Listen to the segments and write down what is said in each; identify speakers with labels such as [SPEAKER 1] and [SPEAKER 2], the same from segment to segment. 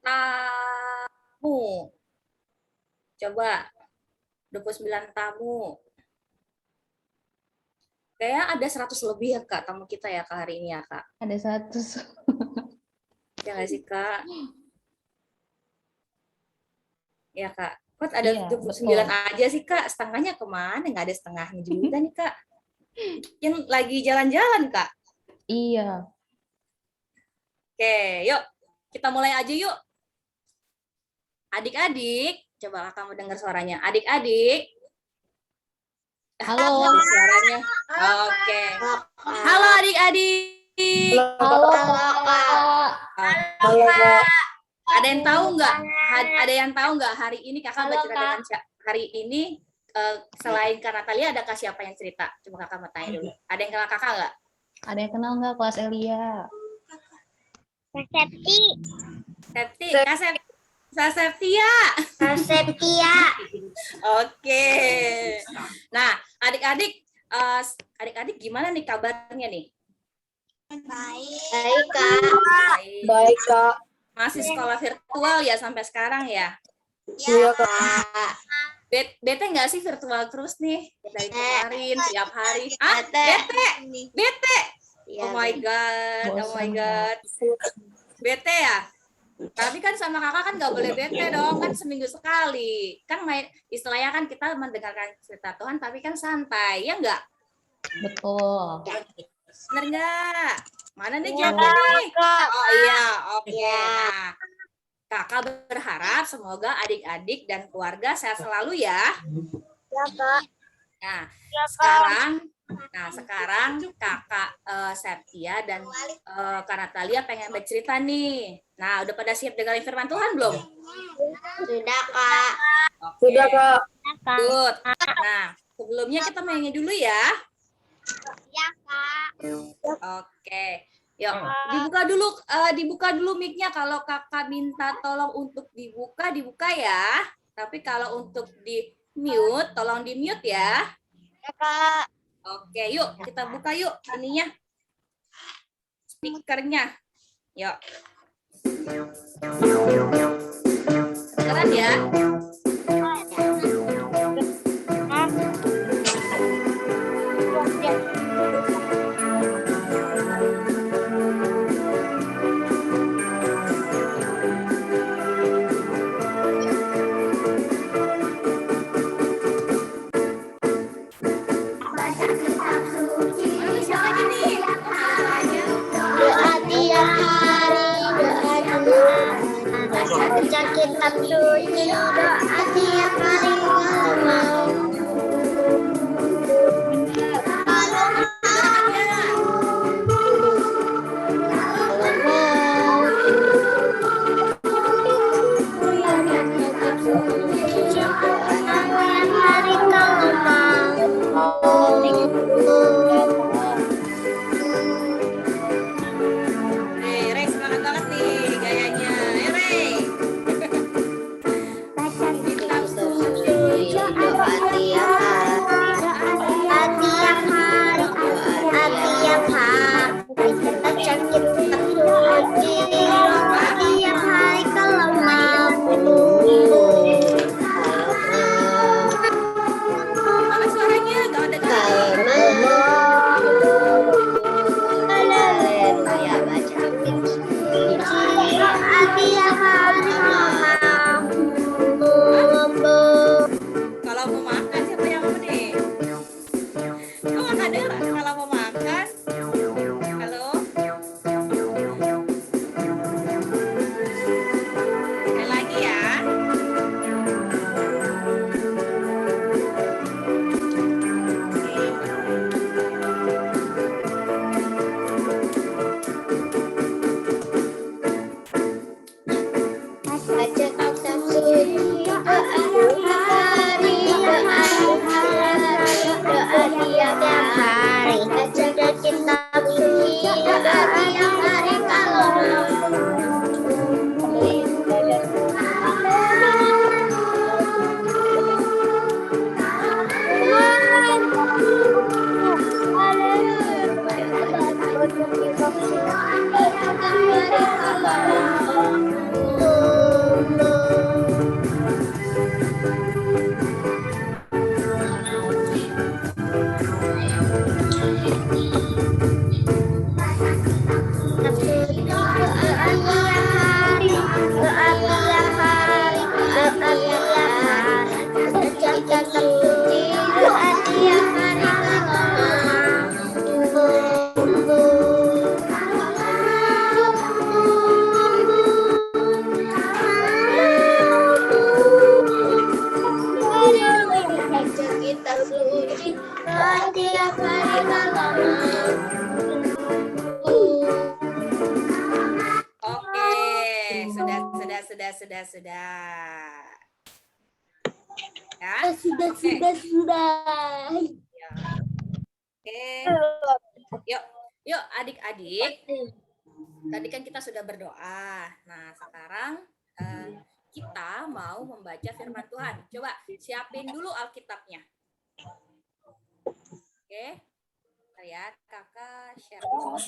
[SPEAKER 1] tamu. Coba 29 tamu. Kayaknya ada 100 lebih ya Kak tamu kita ya Kak hari ini ya Kak.
[SPEAKER 2] Ada 100.
[SPEAKER 1] Ya nggak sih Kak? Ya Kak. Kok ada
[SPEAKER 2] Iya,
[SPEAKER 1] 79
[SPEAKER 2] betul.
[SPEAKER 1] aja sih Kak? Setengahnya kemana? Nggak ada setengahnya juga nih Kak. Mungkin lagi jalan-jalan Kak.
[SPEAKER 2] Iya.
[SPEAKER 1] Oke, yuk. Kita mulai aja yuk. Adik-adik, coba Kakak mau dengar suaranya. Adik-adik.
[SPEAKER 2] Halo.
[SPEAKER 1] Suaranya. Oke. Halo adik-adik.
[SPEAKER 2] Halo, Kak.
[SPEAKER 1] Halo, Kak. Ada yang tahu nggak? Ada yang tahu nggak hari ini Kakak
[SPEAKER 2] Halo,
[SPEAKER 1] bercerita dengan hari ini selain Kak Natalia, adakah siapa yang cerita? Coba Kakak mau tanya dulu. Ada yang kenal Kakak nggak?
[SPEAKER 2] Ada yang kenal nggak kelas Elia?
[SPEAKER 3] Septi.
[SPEAKER 1] Septi, Kak Septia.
[SPEAKER 3] Septia.
[SPEAKER 1] Oke. Nah, adik-adik gimana nih kabarnya nih?
[SPEAKER 3] Baik, Kak.
[SPEAKER 4] Baik, Kak.
[SPEAKER 1] Masih sekolah virtual ya sampai sekarang ya?
[SPEAKER 4] Iya, Kak.
[SPEAKER 1] Bete nggak sih virtual terus nih dari kemarin tiap hari? Ah, bete. Oh my god, oh my god. Bete ya? Tapi kan sama kakak kan nggak boleh bete dong, kan seminggu sekali. Kan istilahnya kan kita mendengarkan cerita Tuhan, tapi kan santai, ya nggak?
[SPEAKER 2] Betul.
[SPEAKER 1] Bener nggak? Mana nih jawabnya nih? Oh iya, oke. Nah, kakak berharap semoga adik-adik dan keluarga sehat selalu ya.
[SPEAKER 3] Ya, Kak.
[SPEAKER 1] Nah, sekarang kakak Septia dan Kak Natalia pengen bercerita nih. Nah, udah pada siap dengerin firman Tuhan belum?
[SPEAKER 3] Sudah, Kak.
[SPEAKER 1] Oke.
[SPEAKER 4] Sudah, Kak.
[SPEAKER 1] Good. Nah, sebelumnya kita mainnya dulu ya.
[SPEAKER 3] Ya, Kak.
[SPEAKER 1] Oke. Yuk, dibuka dulu mic-nya. Kalau kakak minta tolong untuk dibuka ya. Tapi kalau untuk di mute, tolong di mute ya.
[SPEAKER 3] Ya, Kak.
[SPEAKER 1] Oke, yuk kita buka yuk ininya. Speakernya. Yuk. Keren ya.
[SPEAKER 3] Baca kitab suci, doa tiap hari ngomong.
[SPEAKER 1] Rey, semangat banget nih gayanya. Rey.
[SPEAKER 3] Baca kitab suci, doa tiap
[SPEAKER 1] sudah. Ya.
[SPEAKER 3] Sudah.
[SPEAKER 1] Ya. Oke. Yuk adik-adik. Tadi kan kita sudah berdoa. Nah, sekarang kita mau membaca firman Tuhan. Coba siapin dulu Alkitabnya. Oke. Ya, kakak share dulu.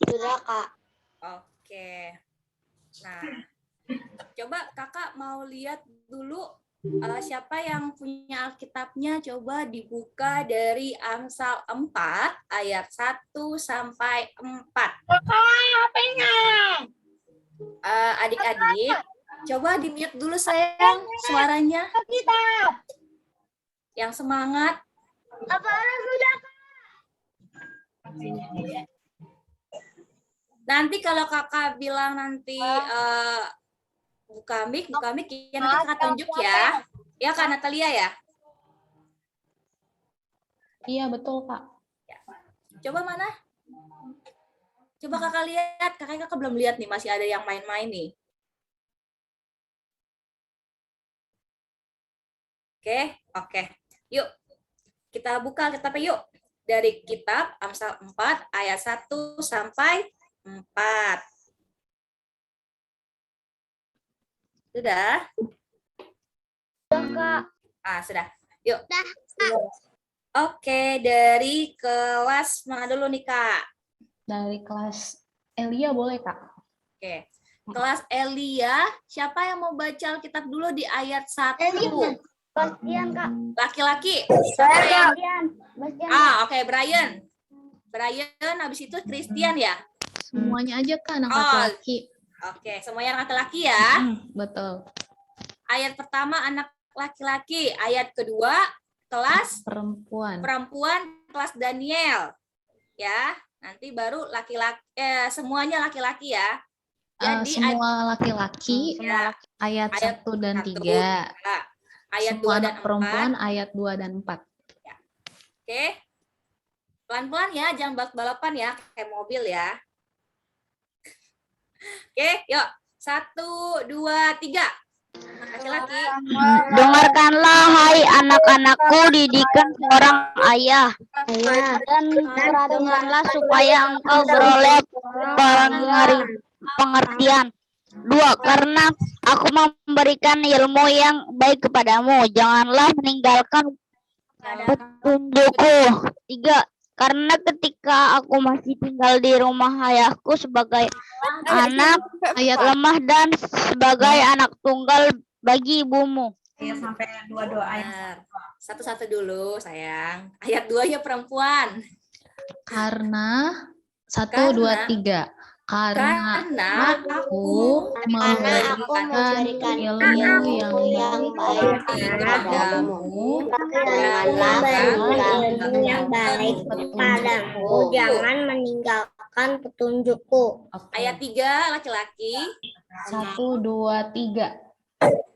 [SPEAKER 3] Sudah, Kak.
[SPEAKER 1] Oke. Nah, coba kakak mau lihat dulu siapa yang punya Alkitabnya, coba dibuka dari Amsal 4 ayat 1 sampai 4. Adik-adik, coba di-mute dulu sayang suaranya. Yang semangat. Nanti kalau kakak bilang nanti buka mic ya nanti kakak tunjuk ya. Ya Kak Natalia ya?
[SPEAKER 2] Iya, betul, Kak.
[SPEAKER 1] Coba mana? Coba kakak lihat, kakak belum lihat nih, masih ada yang main-main nih. Oke. Yuk, kita buka kitabnya yuk. Dari kitab Amsal 4 ayat 1 sampai 4. Sudah?
[SPEAKER 3] Kak.
[SPEAKER 1] Sudah. Yuk. Oke, dari kelas mana dulu nih, Kak?
[SPEAKER 2] Dari kelas Elia boleh, Kak?
[SPEAKER 1] Oke. Kelas Elia, siapa yang mau baca Alkitab dulu di ayat 1?
[SPEAKER 3] Bastian, Kak.
[SPEAKER 1] Laki-laki.
[SPEAKER 3] Bastian.
[SPEAKER 1] Oke, Brian. Brian, habis itu Christian ya?
[SPEAKER 2] Semuanya aja, Kak, anak laki-laki.
[SPEAKER 1] Oke, semuanya anak laki-laki ya?
[SPEAKER 2] Betul.
[SPEAKER 1] Ayat pertama anak laki-laki, ayat kedua kelas
[SPEAKER 2] Perempuan.
[SPEAKER 1] kelas Daniel. Ya, nanti baru laki-laki semuanya laki-laki ya. Jadi
[SPEAKER 2] semua laki-laki ayat 1 dan 3.
[SPEAKER 1] Ayat
[SPEAKER 2] semua
[SPEAKER 1] 2 dan
[SPEAKER 2] anak perempuan ayat 2 dan 4.
[SPEAKER 1] Ya. Oke. Pelan-pelan ya, jangan balap-balapan ya, kayak mobil ya. Oke, yuk. 1, 2, 3. Laki-laki.
[SPEAKER 3] Dengarkanlah hai anak-anakku, didikan seorang ayah. Dan perhatikanlah supaya engkau beroleh pengertian. 2. Karena aku memberikan ilmu yang baik kepadamu, janganlah meninggalkan petunjukku. 3. Karena ketika aku masih tinggal di rumah ayahku sebagai anak lemah dan sebagai anak tunggal bagi ibumu.
[SPEAKER 1] Sampai 2 ayat. Satu-satu dulu, sayang. Ayat 2-nya perempuan.
[SPEAKER 2] Karena 1, 2, 3. Karena aku memberikan ilmu yang baik kepadamu,
[SPEAKER 3] jangan meninggalkan petunjukku.
[SPEAKER 1] Ayat 3 laki-laki.
[SPEAKER 2] 1, 2, 3.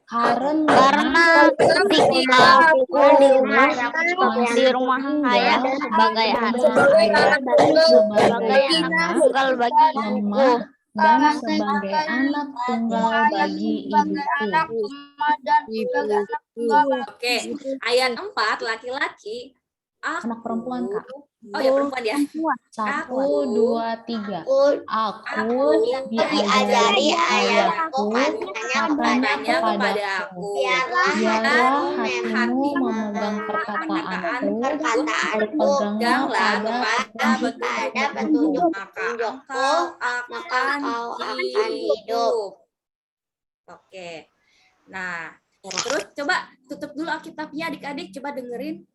[SPEAKER 3] Karena ketika aku di rumah ayah sebagai anak tunggal bagi ibuku,
[SPEAKER 2] dan sebagai anak tunggal bagi ibuku.
[SPEAKER 1] Oke, ayat 4 laki-laki.
[SPEAKER 2] Anak perempuan, Kak.
[SPEAKER 1] Oh ya, perempuan ya.
[SPEAKER 2] 1, 2, 3. Aku diajari ayahku
[SPEAKER 1] katanya kepadaku.
[SPEAKER 2] Biarlah hatimu memegang perkataanku, berpeganglah pada petunjuk,
[SPEAKER 1] maka engkau akan hidup. Oke. Nah, terus coba tutup dulu Alkitabnya adik-adik, coba dengerin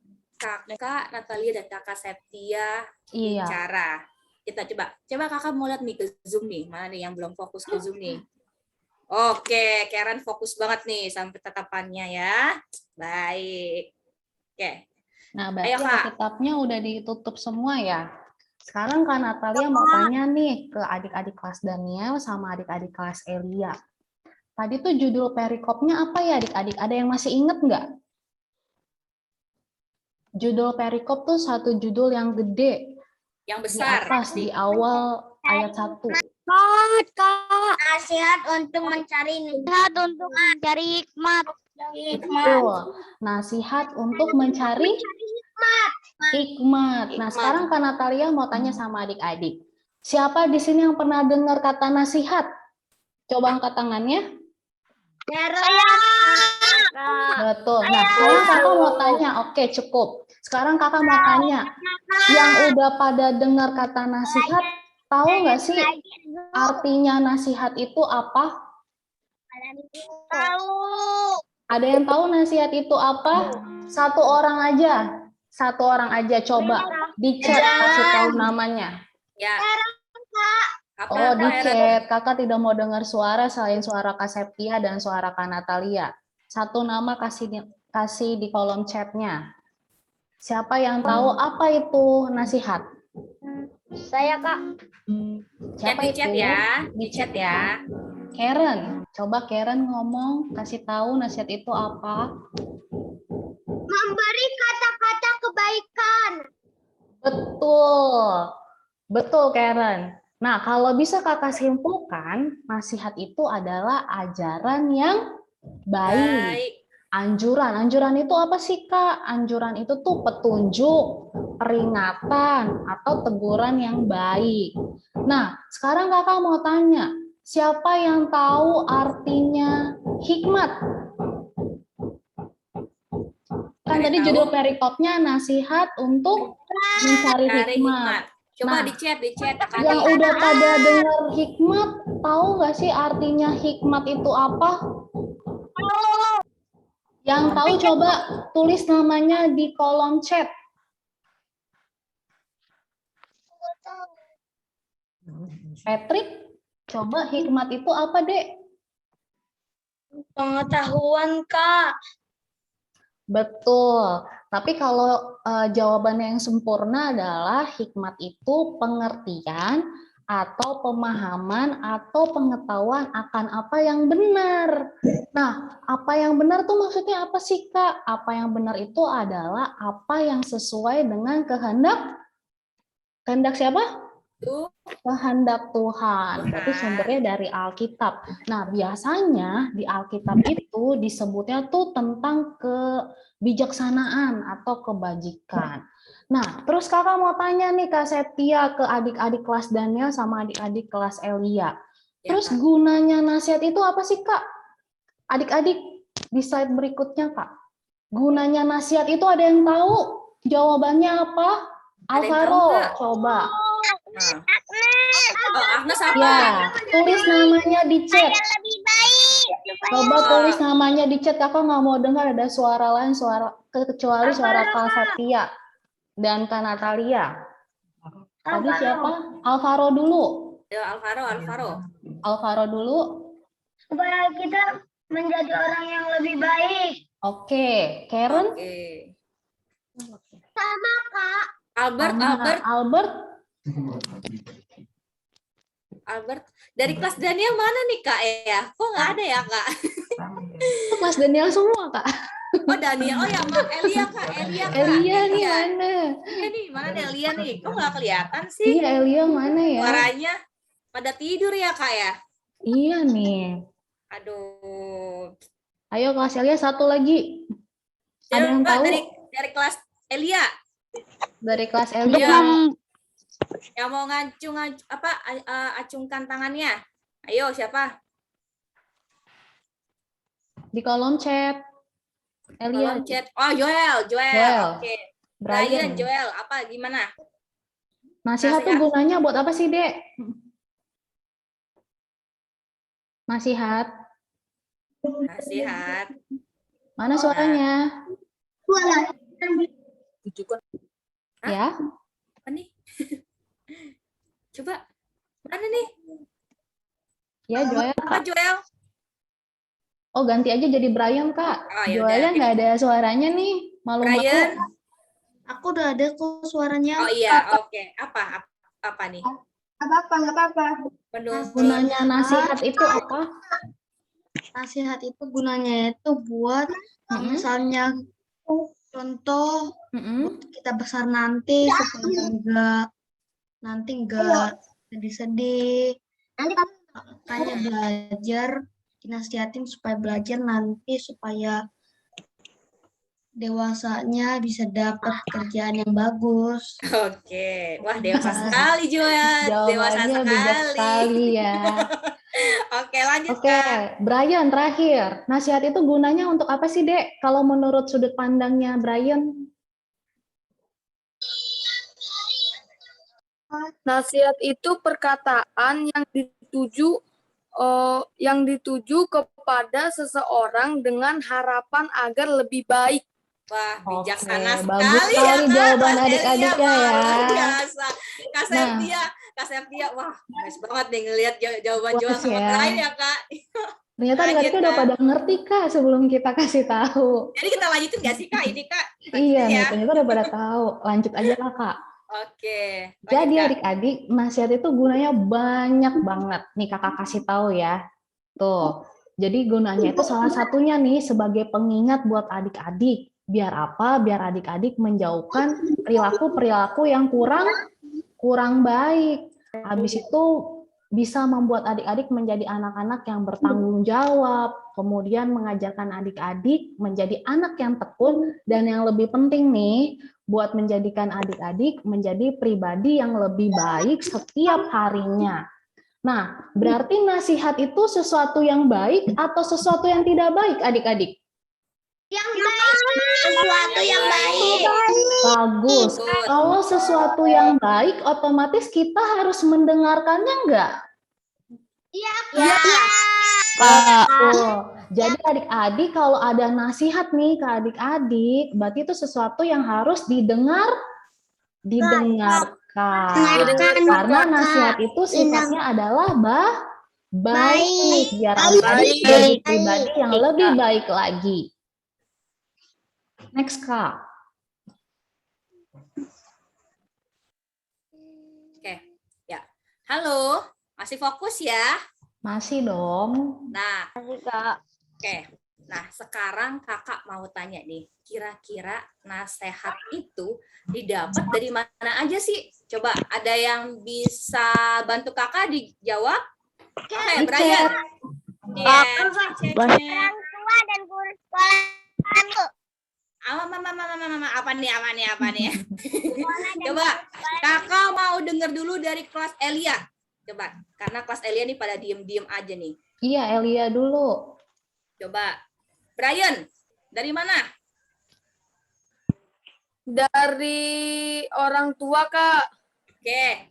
[SPEAKER 1] Kakak Natalia dan Kakak Septia bicara. Kita coba Kakak mau lihat nih ke Zoom nih, mana nih yang belum fokus ke Zoom nih. Oke, Karen fokus banget nih sampai tatapannya ya. Baik. Oke.
[SPEAKER 2] Nah, berarti Alkitabnya udah ditutup semua ya. Sekarang Kak Natalia mau tanya nih ke adik-adik kelas Daniel sama adik-adik kelas Elia. Tadi tuh judul perikopnya apa ya adik-adik? Ada yang masih inget nggak? Judul perikop tuh satu judul yang gede
[SPEAKER 1] Yang
[SPEAKER 2] di
[SPEAKER 1] besar.
[SPEAKER 2] atas di awal ayat 1.
[SPEAKER 3] Kak. Nasihat untuk mencari hikmat.
[SPEAKER 2] Betul. Nasihat untuk mencari hikmat. Nah, sekarang Kak Natalia mau tanya sama adik-adik. Siapa di sini yang pernah dengar kata nasihat? Coba angkat tangannya. Betul. Nah, sekarang kakak mau tanya. Oke, cukup. Sekarang kakak mau tanya. Yang udah pada dengar kata nasihat, tahu nggak sih artinya nasihat itu apa?
[SPEAKER 3] Tahu.
[SPEAKER 2] Ada yang tahu nasihat itu apa? Satu orang aja. Satu orang aja. Coba di chat kasih tahu namanya.
[SPEAKER 1] Ya. Apa,
[SPEAKER 2] Oh, di
[SPEAKER 1] Kak Heran?
[SPEAKER 2] chat. Kakak tidak mau dengar suara selain suara Kak Septia dan suara Kak Natalia. Satu nama kasih di kolom chatnya. Siapa yang tahu apa itu nasihat?
[SPEAKER 3] Saya, Kak.
[SPEAKER 2] Siapa
[SPEAKER 1] Di
[SPEAKER 2] itu?
[SPEAKER 1] chat ya.
[SPEAKER 2] Di chat ya. Karen. Coba Karen ngomong, kasih tahu nasihat itu apa?
[SPEAKER 3] Memberi kata-kata kebaikan.
[SPEAKER 2] Betul. Betul, Karen. Nah, kalau bisa kakak simpulkan, nasihat itu adalah ajaran yang baik.
[SPEAKER 1] Baik.
[SPEAKER 2] Anjuran. Anjuran itu apa sih, Kak? Anjuran itu tuh petunjuk, peringatan, atau teguran yang baik. Nah, sekarang kakak mau tanya, siapa yang tahu artinya hikmat? Kan
[SPEAKER 1] Ada
[SPEAKER 2] tadi
[SPEAKER 1] tahu?
[SPEAKER 2] judul perikopnya nasihat untuk mencari
[SPEAKER 1] Cari
[SPEAKER 2] hikmat.
[SPEAKER 1] Coba
[SPEAKER 2] Nah,
[SPEAKER 1] di chat Kak
[SPEAKER 2] Yang
[SPEAKER 1] Adi.
[SPEAKER 2] udah pada dengar hikmat, tahu nggak sih artinya hikmat itu apa? Yang tahu coba tulis namanya di kolom chat. Patrick, coba hikmat itu apa, Dek?
[SPEAKER 3] Pengetahuan, Kak.
[SPEAKER 2] Betul. Tapi kalau jawabannya yang sempurna adalah hikmat itu pengertian atau pemahaman atau pengetahuan akan apa yang benar. Nah, apa yang benar tuh maksudnya apa sih, Kak? Apa yang benar itu adalah apa yang sesuai dengan kehendak siapa? Kehendak Tuhan. Berarti sumbernya dari Alkitab. Nah, biasanya di Alkitab itu disebutnya tuh tentang kebijaksanaan atau kebajikan. Nah, terus kakak mau tanya nih Kak Setia ke adik-adik kelas Daniel sama adik-adik kelas Elia. Terus
[SPEAKER 1] Kak.
[SPEAKER 2] gunanya nasihat itu apa sih, Kak? Adik-adik di slide berikutnya, Kak. Gunanya nasihat itu ada yang tahu? Jawabannya apa?
[SPEAKER 1] Ada yang tahu
[SPEAKER 2] Alvaro,
[SPEAKER 1] nggak?
[SPEAKER 2] coba.
[SPEAKER 1] Nah. Oh, Agnes apa?
[SPEAKER 2] Ya, tulis namanya di chat.
[SPEAKER 3] Lebih baik.
[SPEAKER 2] Coba tulis namanya di chat. Kakak nggak mau dengar ada suara lain, kecuali suara Kak Setia dan Kak Natalia. Tadi siapa? Alvaro dulu.
[SPEAKER 1] Ya, Alvaro.
[SPEAKER 2] Alvaro dulu.
[SPEAKER 3] Supaya kita menjadi orang yang lebih baik.
[SPEAKER 2] Oke, Karen.
[SPEAKER 1] Oke.
[SPEAKER 3] Sama, Kak.
[SPEAKER 2] Albert.
[SPEAKER 1] Albert. Dari kelas Daniel mana nih, Kak ya? Kok nggak ada ya, Kak?
[SPEAKER 2] Mas Daniel semua, Kak.
[SPEAKER 1] Oh, Daniel. Oh ya, Elia, Kak. Elia, Kak.
[SPEAKER 2] Elia nih mana?
[SPEAKER 1] Iya nih, mana ada Elia nih? Kok nggak kelihatan sih?
[SPEAKER 2] Iya, Elia mana ya?
[SPEAKER 1] Suaranya pada tidur ya, Kak ya?
[SPEAKER 2] Iya nih.
[SPEAKER 1] Aduh.
[SPEAKER 2] Ayo kelas Elia satu lagi. Ada yang
[SPEAKER 1] Coba
[SPEAKER 2] tahu?
[SPEAKER 1] dari kelas Elia.
[SPEAKER 2] Dari kelas
[SPEAKER 3] Untuk
[SPEAKER 2] Elia.
[SPEAKER 1] Yang mau acungkan tangannya. Ayo, siapa?
[SPEAKER 2] Di kolom chat. Elia.
[SPEAKER 1] Kolom chat. Oh, Joel. Oke. Brian, Joel, apa gimana?
[SPEAKER 2] Nasihat tuh gunanya buat apa sih, Dek? Nasihat. Mana suaranya? Ya.
[SPEAKER 1] Apa nih? Coba. Mana nih?
[SPEAKER 2] Ya, Joel.
[SPEAKER 1] Apa Joel?
[SPEAKER 2] Oh, ganti aja jadi Brian, Kak.
[SPEAKER 1] Oh, ya
[SPEAKER 2] Joelnya
[SPEAKER 1] udah.
[SPEAKER 2] nggak ada suaranya nih. Malu-malu.
[SPEAKER 1] Brian.
[SPEAKER 4] Aku udah ada kok suaranya.
[SPEAKER 1] Oh iya, oke. Apa nih?
[SPEAKER 4] Nggak apa-apa.
[SPEAKER 1] Menurut
[SPEAKER 2] Gunanya nasihat itu apa?
[SPEAKER 4] nasihat itu gunanya itu buat misalnya contoh buat kita besar nanti supaya enggak sedih-sedih. Makanya belajar dinasihatin supaya belajar nanti supaya dewasanya bisa dapat kerjaan yang bagus.
[SPEAKER 1] Oke, wah dewasa sekali Joel, dewasa
[SPEAKER 2] Jawabannya bijak
[SPEAKER 1] sekali.
[SPEAKER 2] sekali ya.
[SPEAKER 1] Oke, lanjut
[SPEAKER 2] Oke,
[SPEAKER 1] Kak.
[SPEAKER 2] Brian terakhir. Nasihat itu gunanya untuk apa sih, Dek? Kalau menurut sudut pandangnya Brian?
[SPEAKER 5] Nasihat itu perkataan yang dituju kepada seseorang dengan harapan agar lebih baik.
[SPEAKER 1] Wah, bijaksana
[SPEAKER 2] Oke, bagus
[SPEAKER 1] sekali ya
[SPEAKER 2] sekali
[SPEAKER 1] Kak.
[SPEAKER 2] jawaban
[SPEAKER 1] Kak
[SPEAKER 2] adik-adiknya
[SPEAKER 1] Septia, wah,
[SPEAKER 2] ya.
[SPEAKER 1] luar biasa. Kak
[SPEAKER 2] Nah.
[SPEAKER 1] Septia, Kak Septia, wah, nice banget nih ngelihat jawaban Joel
[SPEAKER 2] Puas
[SPEAKER 1] sama
[SPEAKER 2] ya.
[SPEAKER 1] Brian ya Kak.
[SPEAKER 2] Ternyata
[SPEAKER 1] Lanjut,
[SPEAKER 2] adik-adiknya udah
[SPEAKER 1] Kak.
[SPEAKER 2] pada ngerti, Kak, sebelum kita kasih tahu.
[SPEAKER 1] Jadi kita lanjutin nggak sih Kak ini Kak?
[SPEAKER 2] Iya
[SPEAKER 1] Lanjutin
[SPEAKER 2] nih,
[SPEAKER 1] ya.
[SPEAKER 2] ternyata udah pada tahu. Lanjut aja lah, Kak.
[SPEAKER 1] Oke, lanjut
[SPEAKER 2] Jadi
[SPEAKER 1] Kak.
[SPEAKER 2] adik-adik, nasihat itu gunanya banyak banget. Nih kakak kasih tahu ya. Tuh, jadi gunanya itu salah satunya nih sebagai pengingat buat adik-adik. Biar apa? Biar adik-adik menjauhkan perilaku-perilaku yang kurang baik. Habis itu bisa membuat adik-adik menjadi anak-anak yang bertanggung jawab, kemudian mengajarkan adik-adik menjadi anak yang tekun, dan yang lebih penting nih, buat menjadikan adik-adik menjadi pribadi yang lebih baik setiap harinya. Nah, berarti nasihat itu sesuatu yang baik atau sesuatu yang tidak baik, adik-adik?
[SPEAKER 4] Sesuatu yang baik.
[SPEAKER 2] Bagus.
[SPEAKER 1] Good.
[SPEAKER 2] Kalau sesuatu yang baik, otomatis kita harus mendengarkannya enggak?
[SPEAKER 3] Ya.
[SPEAKER 2] Tuh. Jadi adik-adik kalau ada nasihat nih ke adik-adik, berarti itu sesuatu yang harus didengarkan. Karena nasihat itu sifatnya adalah baik, biar adik-adik jadi pribadi yang lebih baik lagi. Next, Kak.
[SPEAKER 1] Oke, ya. Halo, masih fokus ya?
[SPEAKER 2] Masih dong.
[SPEAKER 1] Nah,
[SPEAKER 3] Kak.
[SPEAKER 1] oke. Nah, sekarang kakak mau tanya nih, kira-kira nasihat itu didapat dari mana aja sih? Coba ada yang bisa bantu kakak dijawab? Oke, Brian. Yes.
[SPEAKER 3] Orang tua dan guru sekolah.
[SPEAKER 1] Apa nih? Coba, kakak mau dengar dulu dari kelas Elia. Coba, karena kelas Elia nih pada diem-diem aja nih.
[SPEAKER 2] Iya, Elia dulu.
[SPEAKER 1] Coba, Brian, dari mana?
[SPEAKER 5] Dari orang tua, Kak.
[SPEAKER 1] Oke,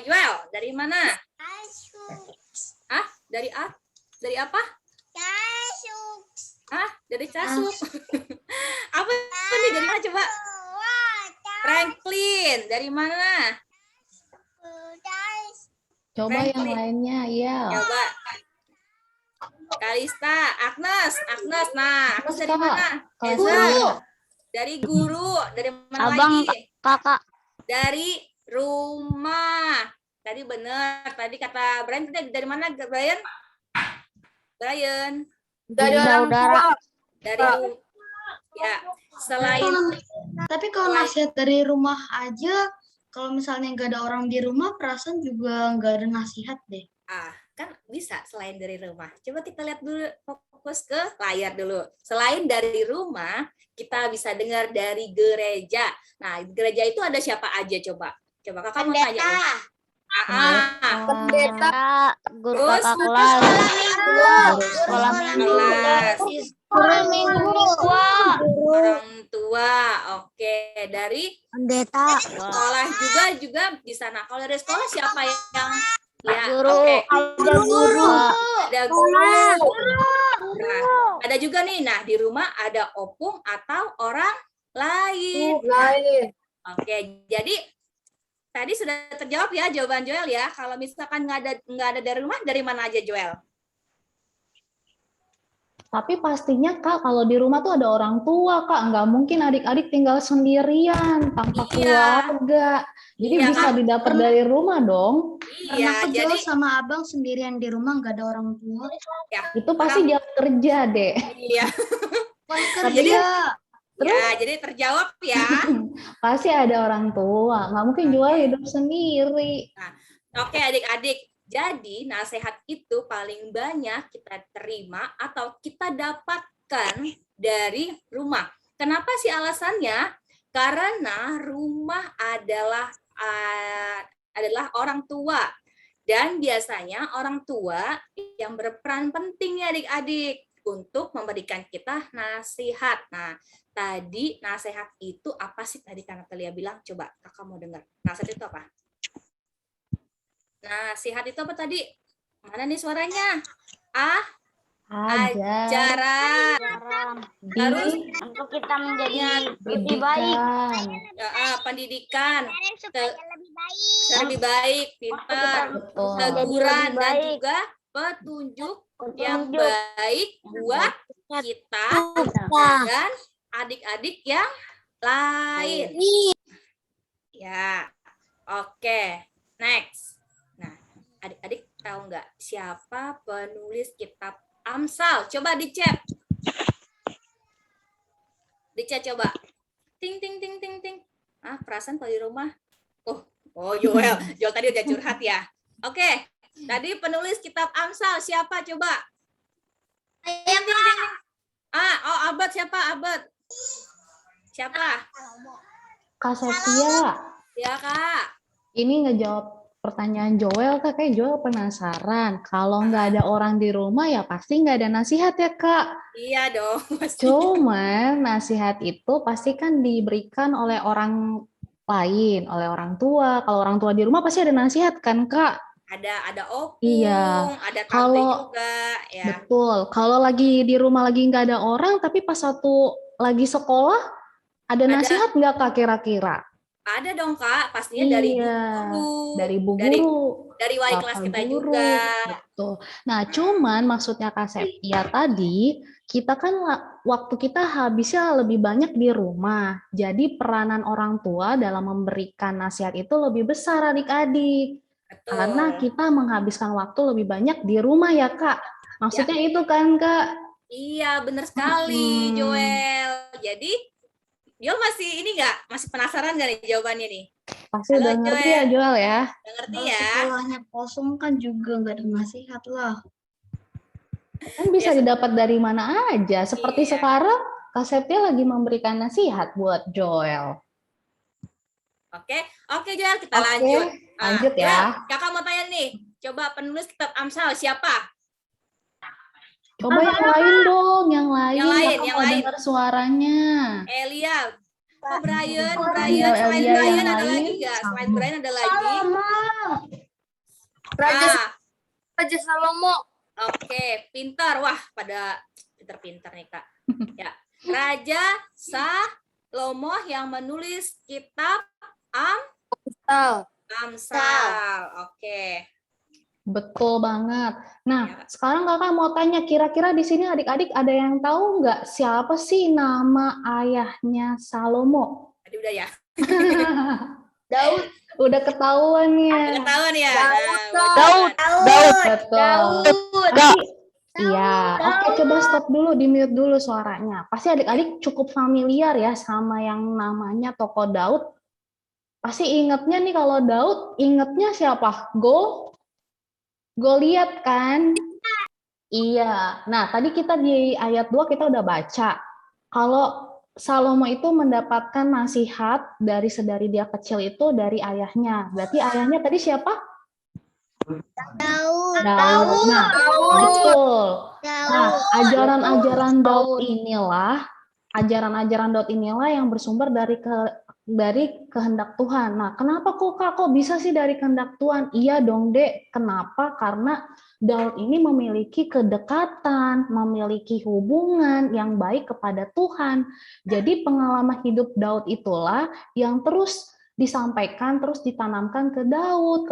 [SPEAKER 1] Yuel, dari mana? Ah, dari apa? Ah, dari Casuk. Apa nih? Dari mana coba? Franklin, dari mana?
[SPEAKER 2] Coba yang
[SPEAKER 1] Franklin.
[SPEAKER 2] lainnya, ya.
[SPEAKER 1] Coba. Kalista, Agnes. Nah, Agnes dari mana?
[SPEAKER 2] Kelas
[SPEAKER 1] Eza.
[SPEAKER 2] guru.
[SPEAKER 1] Dari guru. Dari mana
[SPEAKER 3] Abang,
[SPEAKER 1] lagi?
[SPEAKER 3] kakak.
[SPEAKER 1] Dari rumah. Tadi benar. Tadi kata Brian, dari mana Brian?
[SPEAKER 5] Dari
[SPEAKER 3] Bunda
[SPEAKER 5] orang
[SPEAKER 3] udara.
[SPEAKER 5] tua.
[SPEAKER 1] Dari ya. Selain
[SPEAKER 4] Tapi kalau nasihat dari rumah aja, kalau misalnya nggak ada orang di rumah, perasaan juga nggak ada nasihat deh.
[SPEAKER 1] kan bisa selain dari rumah. Coba kita lihat dulu, fokus ke layar dulu. Selain dari rumah, kita bisa dengar dari gereja. Nah, gereja itu ada siapa aja coba? Coba kakak mau tanya nih.
[SPEAKER 5] Pendeta.
[SPEAKER 3] Guru
[SPEAKER 1] Terus,
[SPEAKER 3] kakak kelas.
[SPEAKER 2] Guru
[SPEAKER 3] Sekolah minggu.
[SPEAKER 1] kelas,
[SPEAKER 3] Sekolah minggu.
[SPEAKER 1] orang tua. Oke, dari
[SPEAKER 3] Pendeta.
[SPEAKER 1] sekolah juga di sana. Kalau dari sekolah siapa yang ya,
[SPEAKER 3] Guru.
[SPEAKER 1] oke.
[SPEAKER 3] Ada guru.
[SPEAKER 1] Ada guru. Nah, ada juga nih. Nah, di rumah ada opung atau orang lain.
[SPEAKER 5] Lain.
[SPEAKER 1] Oke, jadi tadi sudah terjawab ya jawaban Joel ya. Kalau misalkan nggak ada dari rumah, dari mana aja Joel?
[SPEAKER 2] Tapi pastinya Kak, kalau di rumah tuh ada orang tua Kak, nggak mungkin adik-adik tinggal sendirian tanpa
[SPEAKER 1] Iya.
[SPEAKER 2] keluarga. Jadi
[SPEAKER 1] Iya,
[SPEAKER 2] bisa
[SPEAKER 1] Kak.
[SPEAKER 2] didapat dari rumah dong.
[SPEAKER 1] Iya,
[SPEAKER 4] Karena
[SPEAKER 1] jadi
[SPEAKER 4] Joel sama abang sendirian di rumah nggak ada orang tua.
[SPEAKER 1] ya,
[SPEAKER 2] Itu pasti dia kerja deh.
[SPEAKER 1] iya.
[SPEAKER 4] Bukan
[SPEAKER 1] Jadi
[SPEAKER 4] kerja.
[SPEAKER 1] ya, jadi terjawab ya.
[SPEAKER 2] Pasti ada orang tua. Nggak mungkin jual hidup sendiri.
[SPEAKER 1] Oke, adik-adik. Jadi, nasihat itu paling banyak kita terima atau kita dapatkan dari rumah. Kenapa sih alasannya? Karena rumah adalah orang tua. Dan biasanya orang tua yang berperan penting ya adik-adik untuk memberikan kita nasihat. Nah, tadi nasihat itu apa sih tadi Natalia bilang? Coba kakak mau dengar. Nasihat itu apa? Nasihat itu apa tadi? Mana nih suaranya? Ajaran. Harus
[SPEAKER 3] Untuk kita menjadi lebih baik.
[SPEAKER 1] pendidikan.
[SPEAKER 3] Supaya lebih baik.
[SPEAKER 1] Lebih baik, pintar,
[SPEAKER 2] Betul.
[SPEAKER 1] teguran, dan
[SPEAKER 3] baik.
[SPEAKER 1] juga petunjuk yang baik buat kita dan adik-adik yang lain. Ya, oke. Next. Nah, adik-adik tahu nggak siapa penulis kitab Amsal? Coba di chat. Di chat coba. Ting ting ting ting ting. Perasaan kalau di rumah. Oh, Joel. Joel tadi udah curhat ya. Oke. Tadi penulis kitab Amsal siapa coba? Ting ting ting ting. Abad siapa? Abad. Siapa?
[SPEAKER 2] Kak Septia,
[SPEAKER 1] Ya, Kak.
[SPEAKER 2] ini ngejawab pertanyaan Joel, Kak. Kayak Joel penasaran. Kalau nggak ada orang di rumah ya pasti nggak ada nasihat ya, Kak.
[SPEAKER 1] Iya dong.
[SPEAKER 2] Cuman nasihat itu pasti kan diberikan oleh orang lain, oleh orang tua. Kalau orang tua di rumah pasti ada nasihat kan, Kak?
[SPEAKER 1] Ada opung,
[SPEAKER 2] Iya.
[SPEAKER 1] ada tante
[SPEAKER 2] Kalau-
[SPEAKER 1] juga, ya.
[SPEAKER 2] Betul. Kalau lagi di rumah lagi nggak ada orang, tapi pas satu lagi sekolah, ada nasihat nggak Kak kira-kira?
[SPEAKER 1] Ada dong, Kak. Pastinya dari
[SPEAKER 2] Iya,
[SPEAKER 1] guru,
[SPEAKER 2] dari Bu
[SPEAKER 1] dari
[SPEAKER 2] Guru.
[SPEAKER 1] dari wali
[SPEAKER 2] Bapak
[SPEAKER 1] kelas kita
[SPEAKER 2] guru,
[SPEAKER 1] juga.
[SPEAKER 2] betul. Nah, cuman maksudnya Kak Septia tadi, kita kan waktu kita habisnya lebih banyak di rumah. Jadi peranan orang tua dalam memberikan nasihat itu lebih besar adik-adik.
[SPEAKER 1] Betul.
[SPEAKER 2] Karena kita menghabiskan waktu lebih banyak di rumah ya, Kak. Maksudnya itu kan, Kak?
[SPEAKER 1] Iya, benar sekali,
[SPEAKER 2] Hmm.
[SPEAKER 1] Joel. Jadi, Joel masih ini nggak? Masih penasaran nggak nih jawabannya nih?
[SPEAKER 2] Pasti
[SPEAKER 1] Halo,
[SPEAKER 2] udah ngerti ya, Joel ya?
[SPEAKER 1] Udah ngerti
[SPEAKER 4] Kalau
[SPEAKER 1] ya?
[SPEAKER 4] sekolahnya kosong kan juga nggak ada nasihat lah.
[SPEAKER 2] Kan bisa
[SPEAKER 1] Ya,
[SPEAKER 2] didapat dari mana aja. Seperti
[SPEAKER 1] Iya.
[SPEAKER 2] sekarang, Kak Septia lagi memberikan nasihat buat Joel.
[SPEAKER 1] Oke, Joel, kita
[SPEAKER 2] Oke,
[SPEAKER 1] lanjut.
[SPEAKER 2] lanjut ya.
[SPEAKER 1] Joel, kakak mau tanya nih. Coba penulis kitab Amsal siapa?
[SPEAKER 2] Coba yang lain dong, yang lain.
[SPEAKER 1] Yang lain,
[SPEAKER 2] Kakak
[SPEAKER 1] yang
[SPEAKER 2] mau
[SPEAKER 1] lain.
[SPEAKER 2] dengar suaranya.
[SPEAKER 1] Elia. Brian.
[SPEAKER 2] Iya,
[SPEAKER 1] Selain
[SPEAKER 2] Elia
[SPEAKER 1] Brian
[SPEAKER 2] yang
[SPEAKER 1] ada
[SPEAKER 2] lain.
[SPEAKER 1] lagi nggak? Selain Brian ada lagi?
[SPEAKER 5] Raja Salomo.
[SPEAKER 1] Oke, pintar. Wah, pada pintar-pintar nih, Kak. Ya. Raja Salomo yang menulis kitab Amsal. Oke.
[SPEAKER 2] Betul banget. Nah,
[SPEAKER 1] Ya.
[SPEAKER 2] sekarang kakak mau tanya, kira-kira di sini adik-adik ada yang tahu nggak siapa sih nama ayahnya Salomo?
[SPEAKER 1] Tadi udah ya.
[SPEAKER 2] Daud. Udah ketahuan ya.
[SPEAKER 1] Ketahuan ya.
[SPEAKER 3] Daud.
[SPEAKER 2] Betul. Iya. Oke, coba stop dulu, di-mute dulu suaranya. Pasti adik-adik cukup familiar ya sama yang namanya tokoh Daud. Pasti ingetnya nih kalau Daud, ingetnya siapa? Goliat kan? Iya. Nah, tadi kita di ayat 2 kita udah baca. Kalau Salomo itu mendapatkan nasihat sedari dia kecil itu dari ayahnya. Berarti ayahnya tadi siapa? Daud. Nah, betul. Nah, ajaran-ajaran Daud inilah yang bersumber dari kehendak Tuhan. Nah, kenapa kok bisa sih dari kehendak Tuhan? Iya dong, Dek. Kenapa? Karena Daud ini memiliki kedekatan, memiliki hubungan yang baik kepada Tuhan. Jadi pengalaman hidup Daud itulah yang terus disampaikan, terus ditanamkan ke Daud,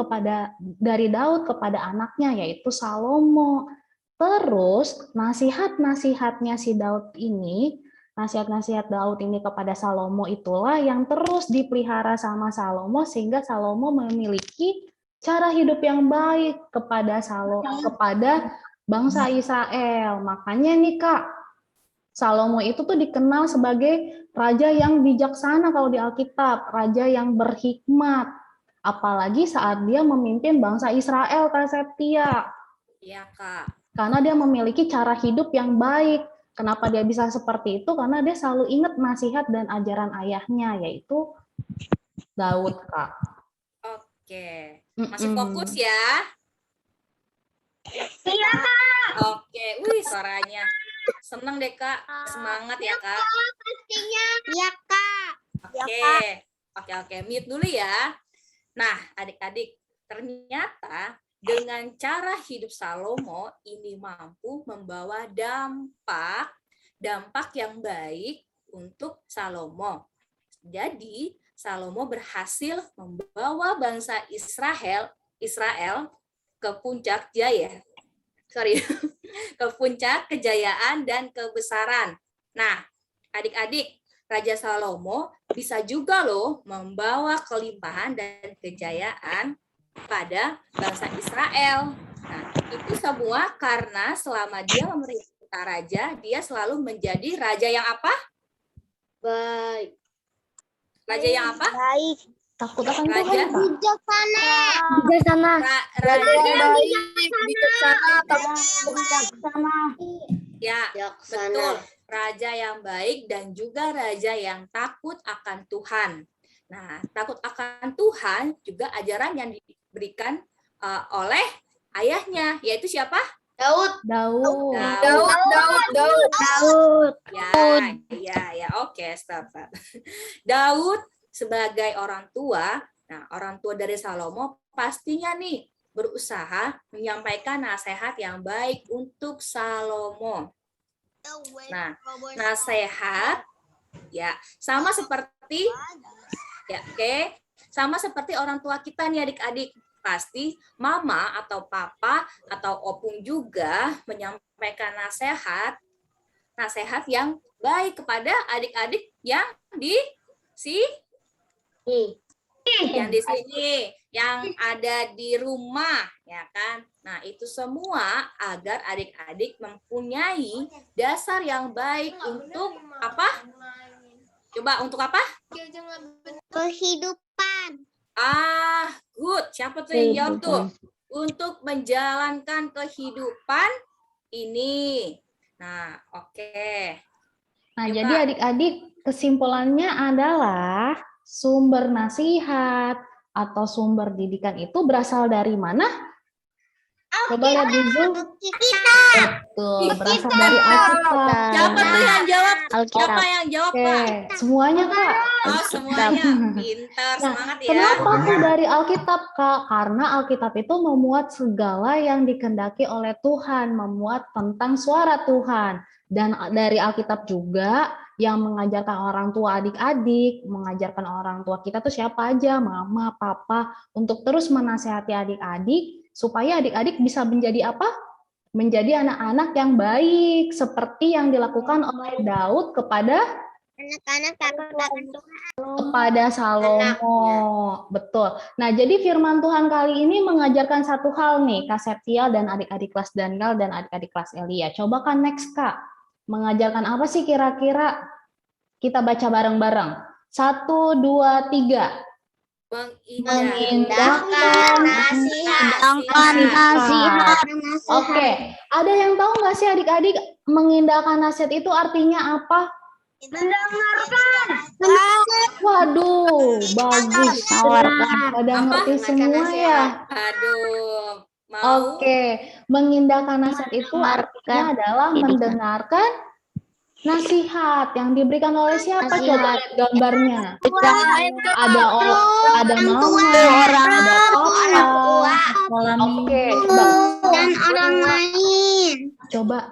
[SPEAKER 2] dari Daud kepada anaknya, yaitu Salomo. Terus nasihat-nasihatnya si Daud ini, nasihat-nasihat Daud ini kepada Salomo itulah yang terus dipelihara sama Salomo sehingga Salomo memiliki cara hidup yang baik kepada kepada bangsa Israel. Makanya nih Kak, Salomo itu tuh dikenal sebagai raja yang bijaksana kalau di Alkitab, raja yang berhikmat. Apalagi saat dia memimpin bangsa Israel, Kak Septia.
[SPEAKER 1] Iya, Kak.
[SPEAKER 2] Karena dia memiliki cara hidup yang baik. Kenapa dia bisa seperti itu? Karena dia selalu ingat nasihat dan ajaran ayahnya, yaitu Daud, Kak.
[SPEAKER 1] Oke. Masih fokus ya?
[SPEAKER 3] Iya, Kak.
[SPEAKER 1] Oke. Wih, suaranya. Seneng deh, Kak. Semangat ya, Kak.
[SPEAKER 3] Pastinya. Iya, Kak.
[SPEAKER 1] Oke. Mute dulu ya. Nah, adik-adik, ternyata dengan cara hidup Salomo ini mampu membawa dampak yang baik untuk Salomo. Jadi, Salomo berhasil membawa bangsa Israel ke puncak jaya. Ke puncak kejayaan dan kebesaran. Nah, adik-adik, Raja Salomo bisa juga loh membawa kelimpahan dan kejayaan pada bangsa Israel. Nah, itu semua karena selama dia memerintah raja, dia selalu menjadi raja yang apa?
[SPEAKER 3] Baik.
[SPEAKER 1] Raja yang apa?
[SPEAKER 3] Baik.
[SPEAKER 2] Takut akan
[SPEAKER 1] Raja.
[SPEAKER 2] Tuhan, Kak.
[SPEAKER 3] Bijaksana.
[SPEAKER 1] Raja
[SPEAKER 5] yang baik, bijaksana,
[SPEAKER 3] Bijaksana.
[SPEAKER 1] ya, betul. Raja yang baik dan juga raja yang takut akan Tuhan. Nah, takut akan Tuhan juga ajaran yang diberikan oleh ayahnya, yaitu siapa?
[SPEAKER 4] Daud.
[SPEAKER 1] Ya, oke, stop. Daud sebagai orang tua, nah orang tua dari Salomo pastinya nih berusaha menyampaikan nasihat yang baik untuk Salomo. Nah, nasihat ya sama seperti sama seperti orang tua kita nih adik-adik. Pasti mama atau papa atau opung juga menyampaikan nasihat yang baik kepada adik-adik yang di sini, yang ada di rumah, ya kan? Nah, itu semua agar adik-adik mempunyai dasar yang baik untuk apa? Coba untuk apa?
[SPEAKER 3] Kehidupan.
[SPEAKER 1] Good. Siapa tuh yang jawab tuh? Untuk menjalankan kehidupan ini. Nah, oke.
[SPEAKER 2] Nah,
[SPEAKER 1] Yuk,
[SPEAKER 2] jadi
[SPEAKER 1] Kak.
[SPEAKER 2] adik-adik kesimpulannya adalah sumber nasihat atau sumber didikan itu berasal dari mana? Coba lihat di Zoom. Betul, berasal dari Alkitab.
[SPEAKER 1] Siapa tuh yang jawab?
[SPEAKER 3] Alkitab.
[SPEAKER 1] Siapa yang jawab,
[SPEAKER 2] Oke,
[SPEAKER 1] Kak?
[SPEAKER 2] semuanya Kak.
[SPEAKER 1] Oh, semuanya. Pintar, semangat ya.
[SPEAKER 2] Kenapa tuh dari Alkitab, Kak? Karena Alkitab itu memuat segala yang dikehendaki oleh Tuhan, memuat tentang suara Tuhan. Dan dari Alkitab juga yang mengajarkan orang tua adik-adik, mengajarkan orang tua kita tuh siapa aja, mama, papa, untuk terus menasehati adik-adik, supaya adik-adik bisa menjadi apa? Menjadi anak-anak yang baik, seperti yang dilakukan oleh Daud kepada
[SPEAKER 3] Anak-anak takut akan Tuhan.
[SPEAKER 2] kepada Salomo. Betul. Nah, jadi firman Tuhan kali ini mengajarkan satu hal nih, Kak Septia dan adik-adik kelas Daniel dan adik-adik kelas Elia. Coba kan next, Kak. Mengajarkan apa sih kira-kira? Kita baca bareng-bareng. 1, 2, 3.
[SPEAKER 1] Mengindahkan
[SPEAKER 3] nasihat.
[SPEAKER 2] Oke. Ada yang tahu nggak sih adik-adik mengindahkan nasihat itu artinya apa?
[SPEAKER 3] Mendengarkan.
[SPEAKER 2] Waduh, bagus. Pada ngerti semua ya.
[SPEAKER 1] Aduh. Mau
[SPEAKER 2] Oke, mengindahkan nasihat itu artinya adalah mendengarkan nasihat yang diberikan oleh siapa? Coba lihat gambarnya. Ada mama, ada papa. Oke,
[SPEAKER 3] Dan orang lain.
[SPEAKER 2] coba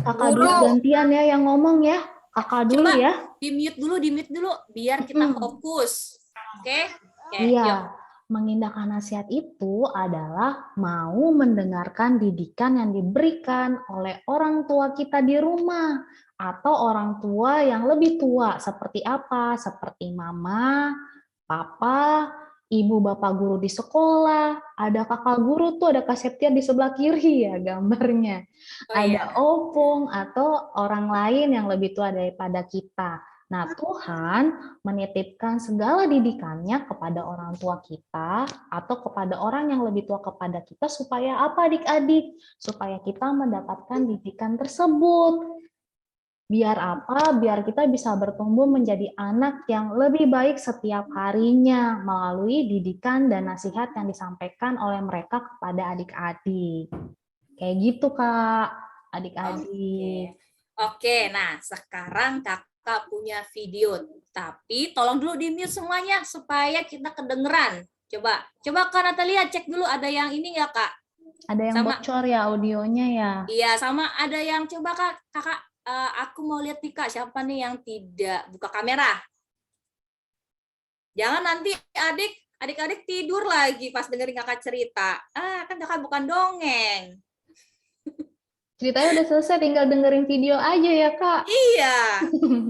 [SPEAKER 2] kakak dulu gantian ya yang ngomong ya. Kakak dulu ya.
[SPEAKER 1] di mute dulu biar kita fokus. Oke? Oke, yuk.
[SPEAKER 2] Iya. Mengindahkan nasihat itu adalah mau mendengarkan didikan yang diberikan oleh orang tua kita di rumah atau orang tua yang lebih tua seperti apa? Seperti mama, papa, ibu bapak guru di sekolah, ada kakak guru tuh, ada Kak Septia di sebelah kiri ya gambarnya.
[SPEAKER 1] Oh
[SPEAKER 2] Ada
[SPEAKER 1] iya.
[SPEAKER 2] opung atau orang lain yang lebih tua daripada kita. Nah, Tuhan menitipkan segala didikannya kepada orang tua kita atau kepada orang yang lebih tua kepada kita supaya apa adik-adik? Supaya kita mendapatkan didikan tersebut. Biar apa? Biar kita bisa bertumbuh menjadi anak yang lebih baik setiap harinya melalui didikan dan nasihat yang disampaikan oleh mereka kepada adik-adik. Kayak gitu, Kak, adik-adik.
[SPEAKER 1] Oke, nah sekarang kakak punya video, tapi tolong dulu di-mute semuanya supaya kita kedengeran. Coba Kak Natalia cek dulu ada yang ini nggak Kak?
[SPEAKER 2] Ada yang
[SPEAKER 1] Sama-
[SPEAKER 2] bocor ya audionya ya?
[SPEAKER 1] Iya, sama ada yang coba kakak, aku mau lihat nih Kak, siapa nih yang tidak buka kamera? Jangan nanti adik-adik tidur lagi pas dengerin kakak cerita. Kan kakak bukan dongeng.
[SPEAKER 2] Ceritanya udah selesai, tinggal dengerin video aja ya, Kak.
[SPEAKER 1] Iya.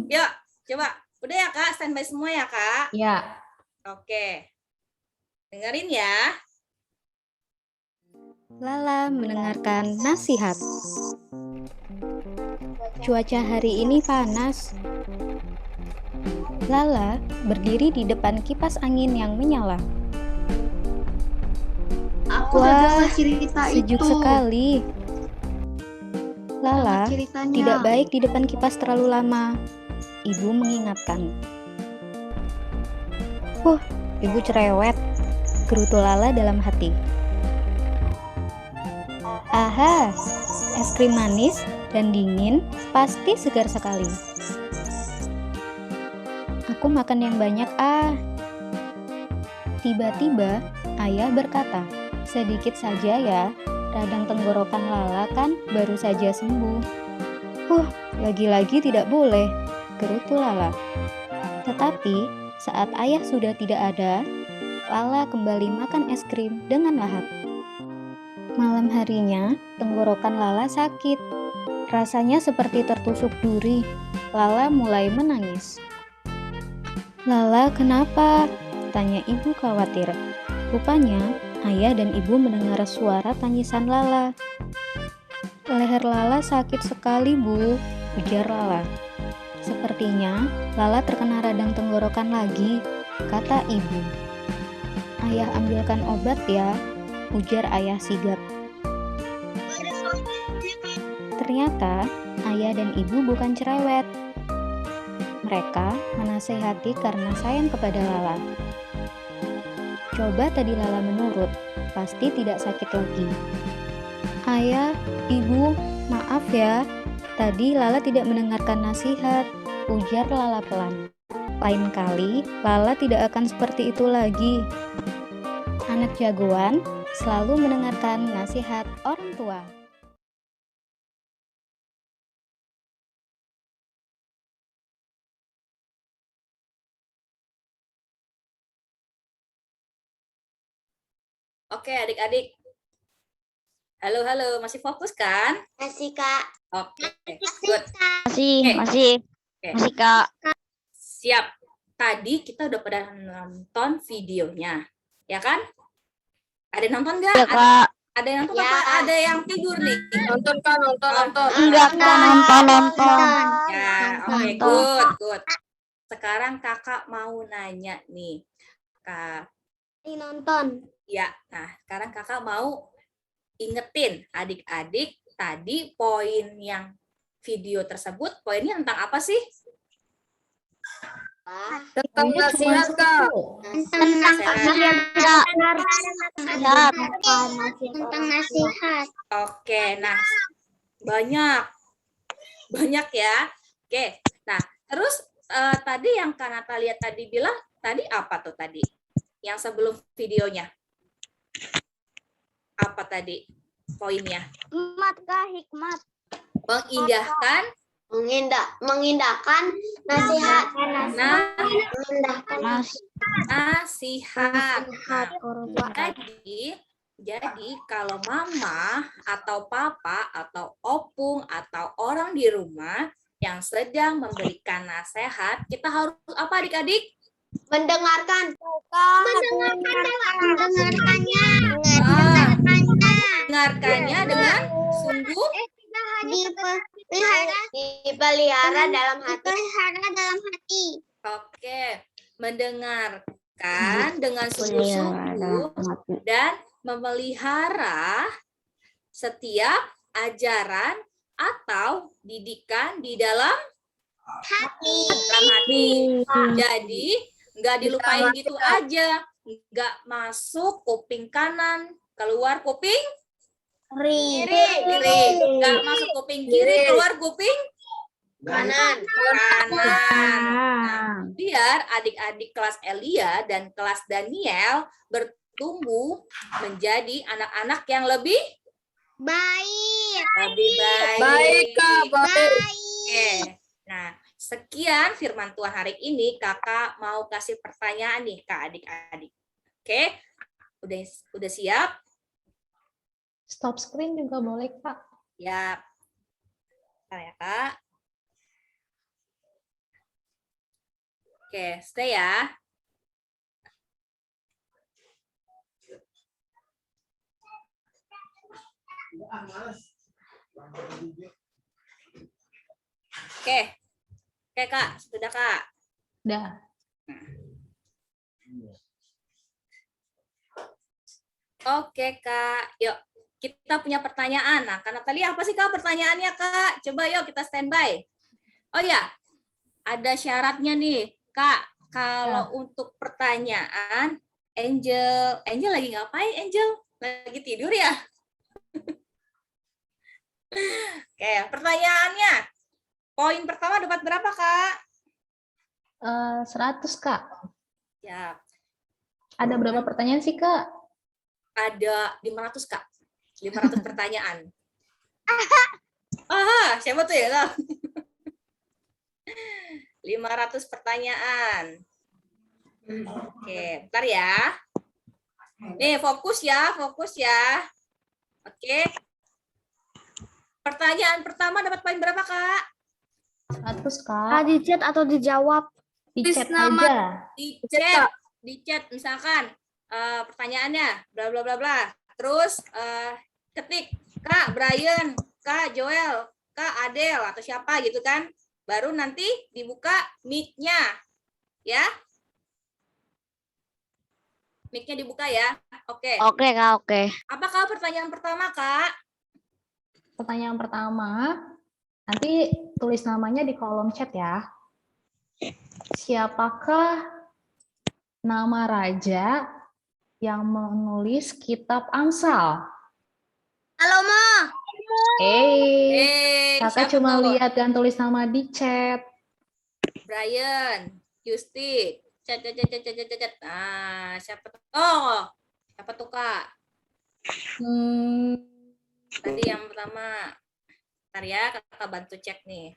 [SPEAKER 1] Yuk, coba. Udah ya Kak, standby semua ya Kak.
[SPEAKER 2] Ya,
[SPEAKER 1] Oke. Dengerin ya.
[SPEAKER 6] Lala mendengarkan nasihat. Cuaca hari ini panas. Lala berdiri di depan kipas angin yang menyala.
[SPEAKER 4] Aku
[SPEAKER 6] Wah,
[SPEAKER 4] udah dengar cerita
[SPEAKER 6] Sejuk
[SPEAKER 4] itu.
[SPEAKER 6] sekali. Lala
[SPEAKER 4] Dengar ceritanya.
[SPEAKER 6] tidak baik di depan kipas terlalu lama. Ibu mengingatkan. Ibu cerewet. Gerutu Lala dalam hati. Aha, es krim manis dan dingin pasti segar sekali. Aku makan yang banyak Tiba-tiba ayah berkata, sedikit saja ya, radang tenggorokan Lala kan baru saja sembuh. Lagi-lagi tidak boleh, gerutu Lala. Tetapi saat ayah sudah tidak ada, Lala kembali makan es krim dengan lahap. Malam harinya, tenggorokan Lala sakit. Rasanya seperti tertusuk duri. Lala mulai menangis. Lala, kenapa? Tanya ibu khawatir. Rupanya, ayah dan ibu mendengar suara tangisan Lala. Leher Lala sakit sekali, Bu, ujar Lala. Sepertinya Lala terkena radang tenggorokan lagi, kata ibu. Ayah ambilkan obat ya, ujar ayah sigap. Ternyata ayah dan ibu bukan cerewet. Mereka menasehati karena sayang kepada Lala. Coba tadi Lala menurut, pasti tidak sakit lagi. Ayah, ibu, maaf ya. Tadi Lala tidak mendengarkan nasihat, ujar Lala pelan. Lain kali, Lala tidak akan seperti itu lagi. Anak jagoan selalu mendengarkan nasihat orang tua.
[SPEAKER 1] Oke, adik-adik. Halo, masih fokus kan?
[SPEAKER 7] Masih Kak.
[SPEAKER 1] Oke, good.
[SPEAKER 3] Masih, Kak.
[SPEAKER 1] Siap. Tadi kita udah pada nonton videonya, ya kan? Ada yang nonton nggak?
[SPEAKER 3] Ya, Kak.
[SPEAKER 1] Ada yang nonton
[SPEAKER 7] Ya.
[SPEAKER 1] apa? Ada yang tidur nih?
[SPEAKER 5] Nonton Kak, nonton.
[SPEAKER 3] Enggak, Kak. Nonton.
[SPEAKER 1] Ya, oke, good. Sekarang kakak mau nanya nih, Kak.
[SPEAKER 7] Ini nonton.
[SPEAKER 1] Ya, nah sekarang kakak mau ingetin adik-adik tadi poin yang video tersebut, poinnya tentang apa sih?
[SPEAKER 5] Tentang
[SPEAKER 2] Poinnya cuma
[SPEAKER 5] nasihat Kak.
[SPEAKER 2] satu.
[SPEAKER 7] Tentang
[SPEAKER 3] Nasihat.
[SPEAKER 7] Tentang nasihat.
[SPEAKER 1] Oke, nah banyak ya. Oke, nah terus tadi yang Kak Natalia tadi bilang tadi apa tuh tadi? Yang sebelum videonya? Apa tadi poinnya?
[SPEAKER 3] Hikmat, Kak, hikmat.
[SPEAKER 1] Mengindahkan
[SPEAKER 7] Mengindahkan nasihat.
[SPEAKER 1] Nasihat.
[SPEAKER 7] Orang tua.
[SPEAKER 1] Jadi kalau mama atau papa atau opung atau orang di rumah yang sedang memberikan nasihat, kita harus apa adik-adik?
[SPEAKER 7] Mendengarkan.
[SPEAKER 1] Dengarkannya dengan sungguh
[SPEAKER 7] Dipelihara dalam hati.
[SPEAKER 1] oke, mendengarkan dengan sungguh-sungguh dan memelihara setiap ajaran atau didikan di dalam hati. Jadi nggak dilupain gitu aja, nggak masuk kuping kanan, keluar kuping kiri, nggak masuk kuping kiri, keluar kuping kanan. Nah, biar adik-adik kelas Elia dan kelas Daniel bertumbuh menjadi anak-anak yang lebih
[SPEAKER 7] Baik.
[SPEAKER 5] Baik, Kak. Baik.
[SPEAKER 1] Oke. Nah, sekian firman Tuhan hari ini. Kakak mau kasih pertanyaan nih ke adik-adik. Oke? Udah siap?
[SPEAKER 2] Stop screen juga boleh, Kak.
[SPEAKER 1] Ya. Bentar ya, Kak. Oke, stay ya. Oke. Oke, Kak. Sudah, Kak.
[SPEAKER 2] Udah.
[SPEAKER 1] Oke, Kak. Yuk, kita punya pertanyaan. Nah, Kak Natalia, apa sih, Kak, pertanyaannya, Kak? Coba yuk kita standby. Oh ya, ada syaratnya nih, Kak. Kalau untuk pertanyaan, Angel lagi ngapain, Angel? Lagi tidur ya? Oke, pertanyaannya. Poin pertama dapat berapa, Kak?
[SPEAKER 2] 100, Kak.
[SPEAKER 1] Ya,
[SPEAKER 2] Ada berapa pertanyaan sih, Kak?
[SPEAKER 1] ada 500, Kak. 500 pertanyaan. Siapa tuh ya, Kak? 500 pertanyaan. Oke, bentar ya. Nih, fokus ya. Oke. Pertanyaan pertama dapat poin berapa, Kak?
[SPEAKER 2] 100, Kak.
[SPEAKER 7] Di chat atau dijawab?
[SPEAKER 2] Di chat
[SPEAKER 5] nama-
[SPEAKER 2] aja.
[SPEAKER 1] Di chat misalkan pertanyaannya bla bla bla bla. Terus ketik Kak Brian, Kak Joel, Kak Adel atau siapa gitu kan. Baru nanti dibuka mic-nya. Ya. Mic-nya dibuka ya. Oke.
[SPEAKER 3] Oke, Kak, oke.
[SPEAKER 1] Apakah pertanyaan pertama, Kak?
[SPEAKER 2] Pertanyaan pertama, nanti tulis namanya di kolom chat ya. Siapakah nama raja yang menulis kitab Amsal?
[SPEAKER 7] Halo, Ma.
[SPEAKER 2] Kakak
[SPEAKER 1] Siapa
[SPEAKER 2] cuma
[SPEAKER 1] tuh?
[SPEAKER 2] lihat dan tulis nama di chat.
[SPEAKER 1] Brian, Yusti. Cet. Nah, siapa tuh? Oh, siapa tuh, Kak? Tadi yang pertama. Bentar ya, kakak bantu cek nih.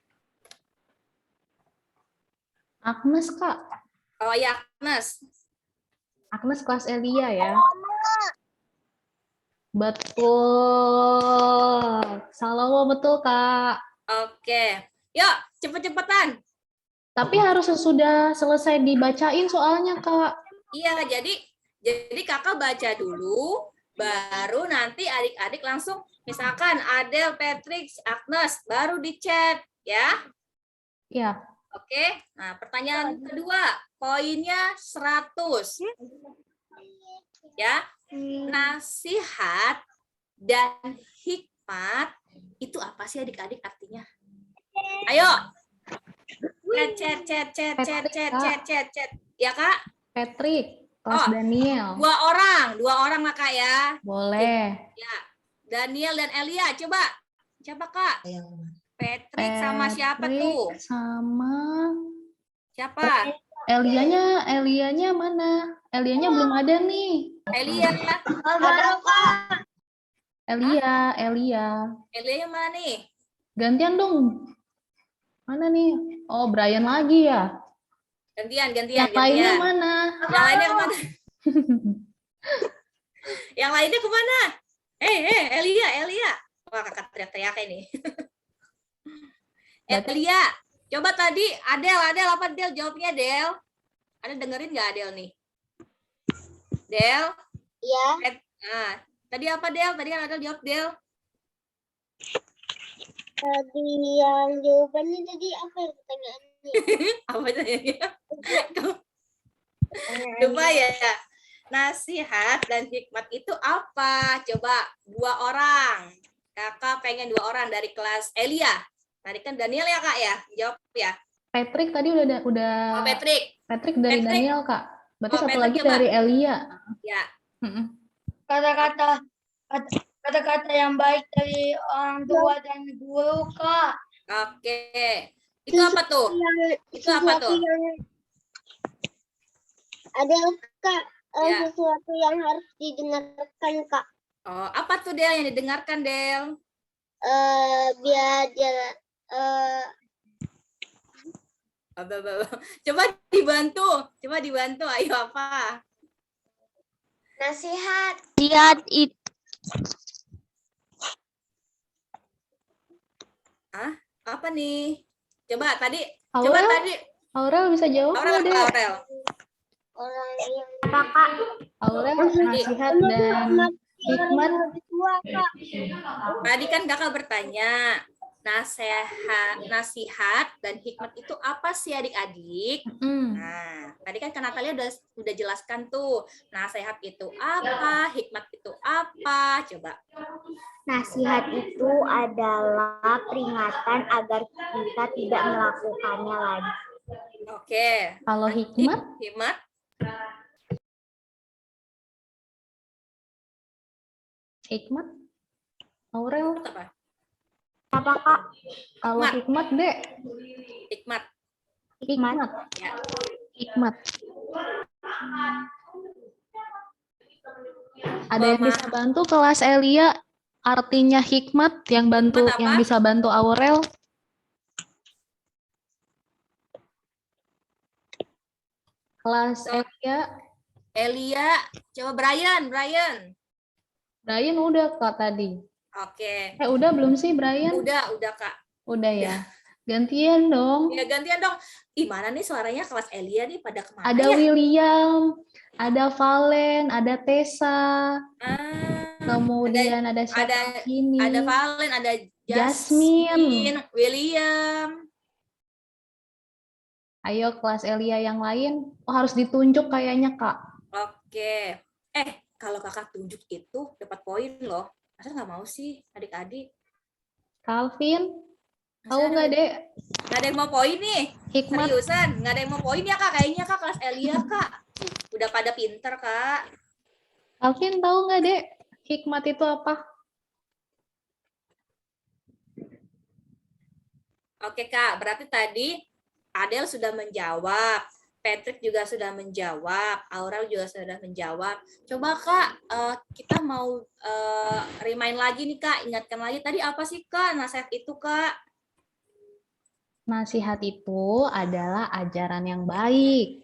[SPEAKER 2] Agnes, Kak.
[SPEAKER 1] Oh ya, Agnes.
[SPEAKER 2] Agnes kelas Elia ya. Betul. Salomo betul, Kak.
[SPEAKER 1] Oke. Yuk, cepet-cepetan.
[SPEAKER 2] Tapi harus sudah selesai dibacain soalnya, Kak.
[SPEAKER 1] Iya, jadi kakak baca dulu, baru nanti adik-adik langsung, misalkan Adel, Patrick, Agnes, baru di chat, ya.
[SPEAKER 2] Ya.
[SPEAKER 1] Oke, nah pertanyaan kedua, poinnya 100. Ya, nasihat dan hikmat, itu apa sih adik-adik artinya? Ayo, chat. Ya, Kak?
[SPEAKER 2] Patrick, kelas Daniel.
[SPEAKER 1] Dua orang lah, Kak, ya.
[SPEAKER 2] Boleh.
[SPEAKER 1] Ya, Daniel dan Elia, coba. Siapa, Kak? Patrick sama siapa tuh?
[SPEAKER 2] Sama
[SPEAKER 1] Siapa?
[SPEAKER 2] Elianya mana? Elianya belum ada nih.
[SPEAKER 1] Elia.
[SPEAKER 2] Elia.
[SPEAKER 1] Elia yang mana nih?
[SPEAKER 2] Gantian dong. Mana nih? Oh, Brian lagi ya?
[SPEAKER 1] Gantian.
[SPEAKER 2] Yang lainnya mana?
[SPEAKER 1] Yang lainnya kemana? Yang lainnya kemana? Elia. Wah, kakak teriak-teriak ini. Elia, coba tadi Adel apa Del jawabnya Del? Ada dengerin nggak Adel nih? Del?
[SPEAKER 7] Ya.
[SPEAKER 1] Nah, tadi apa Del? Tadi kan Adel jawab Del.
[SPEAKER 7] Tadi yang jawabannya tadi apa ya pertanyaannya?
[SPEAKER 1] Apa tanya? Coba ya. Nasihat dan hikmat itu apa? Coba 2 orang. Kakak pengen 2 orang dari kelas Elia. Tadi kan Daniel ya Kak ya? Jawab ya.
[SPEAKER 2] Patrick tadi udah
[SPEAKER 1] Oh, Patrick.
[SPEAKER 2] Patrick dari
[SPEAKER 1] Patrick.
[SPEAKER 2] Daniel, Kak. Berarti
[SPEAKER 1] Oh,
[SPEAKER 2] satu
[SPEAKER 1] Patrick
[SPEAKER 2] lagi
[SPEAKER 1] coba.
[SPEAKER 2] dari Elia.
[SPEAKER 1] Ya.
[SPEAKER 4] Kata-kata yang baik dari orang tua dan guru, Kak.
[SPEAKER 1] Oke. Itu apa tuh? Itu apa tuh?
[SPEAKER 7] Ada Kak,
[SPEAKER 1] Ya.
[SPEAKER 7] sesuatu yang harus didengarkan Kak.
[SPEAKER 1] Oh, apa tuh Del yang didengarkan Del?
[SPEAKER 7] Biar dia
[SPEAKER 1] Coba dibantu. Ayo apa?
[SPEAKER 7] nasihat.
[SPEAKER 3] Nasihat itu
[SPEAKER 1] Apa nih? Coba tadi.
[SPEAKER 2] Aurel bisa jawab nggak, Dek?
[SPEAKER 1] Aurel.
[SPEAKER 7] Orang yang apa Kak?
[SPEAKER 2] Aurel, nasihat dan hikmat.
[SPEAKER 1] Tadi kan kakak bertanya, nasihat dan hikmat itu apa sih adik-adik? Nah, tadi kan Natalia udah jelaskan tuh, nasihat itu apa, hikmat itu apa? Coba.
[SPEAKER 7] Nasihat itu adalah peringatan agar kita tidak melakukannya lagi.
[SPEAKER 1] Oke.
[SPEAKER 2] Kalau hikmat?
[SPEAKER 1] Hikmat?
[SPEAKER 2] Hikmat? Aurel?
[SPEAKER 1] Apa?
[SPEAKER 7] Apa Kak?
[SPEAKER 2] Kalau hikmat, Dek?
[SPEAKER 1] Hikmat.
[SPEAKER 2] Hikmat.
[SPEAKER 1] Ya.
[SPEAKER 2] Hikmat. Ada yang bisa bantu kelas Elia artinya hikmat yang bisa bantu Aurel? Kelas
[SPEAKER 1] Elia, coba Brian.
[SPEAKER 2] Brian udah Kak tadi.
[SPEAKER 1] Oke.
[SPEAKER 2] Udah belum sih Brian?
[SPEAKER 1] Udah Kak.
[SPEAKER 2] Udah ya. Gantian dong.
[SPEAKER 1] Ya gantian dong. Gimana nih suaranya kelas Elia nih pada kemana
[SPEAKER 2] ada
[SPEAKER 1] ya?
[SPEAKER 2] William, ada Valen, ada Tessa. Kemudian ada siapa ini?
[SPEAKER 1] Ada Valen, ada
[SPEAKER 2] Jasmine,
[SPEAKER 1] William.
[SPEAKER 2] Ayo kelas Elia yang lain. Oh, harus ditunjuk kayaknya, Kak.
[SPEAKER 1] Oke. Kalau kakak tunjuk itu dapat poin loh. Masa nggak mau sih adik-adik?
[SPEAKER 2] Calvin, tahu nggak, Dek?
[SPEAKER 1] Nggak ada yang mau poin nih.
[SPEAKER 2] Hikmat.
[SPEAKER 1] Seriusan, nggak ada yang mau poin ya Kak? Kayaknya Kak kelas Elia Kak. Udah pada pinter Kak.
[SPEAKER 2] Calvin tahu nggak, Dek? Hikmat itu apa?
[SPEAKER 1] Oke Kak, berarti tadi Adel sudah menjawab. Patrick juga sudah menjawab, Aurel juga sudah menjawab. Coba Kak, kita mau remind lagi nih Kak, ingatkan lagi tadi apa sih Kak nasihat itu Kak?
[SPEAKER 2] Nasihat itu adalah ajaran yang baik.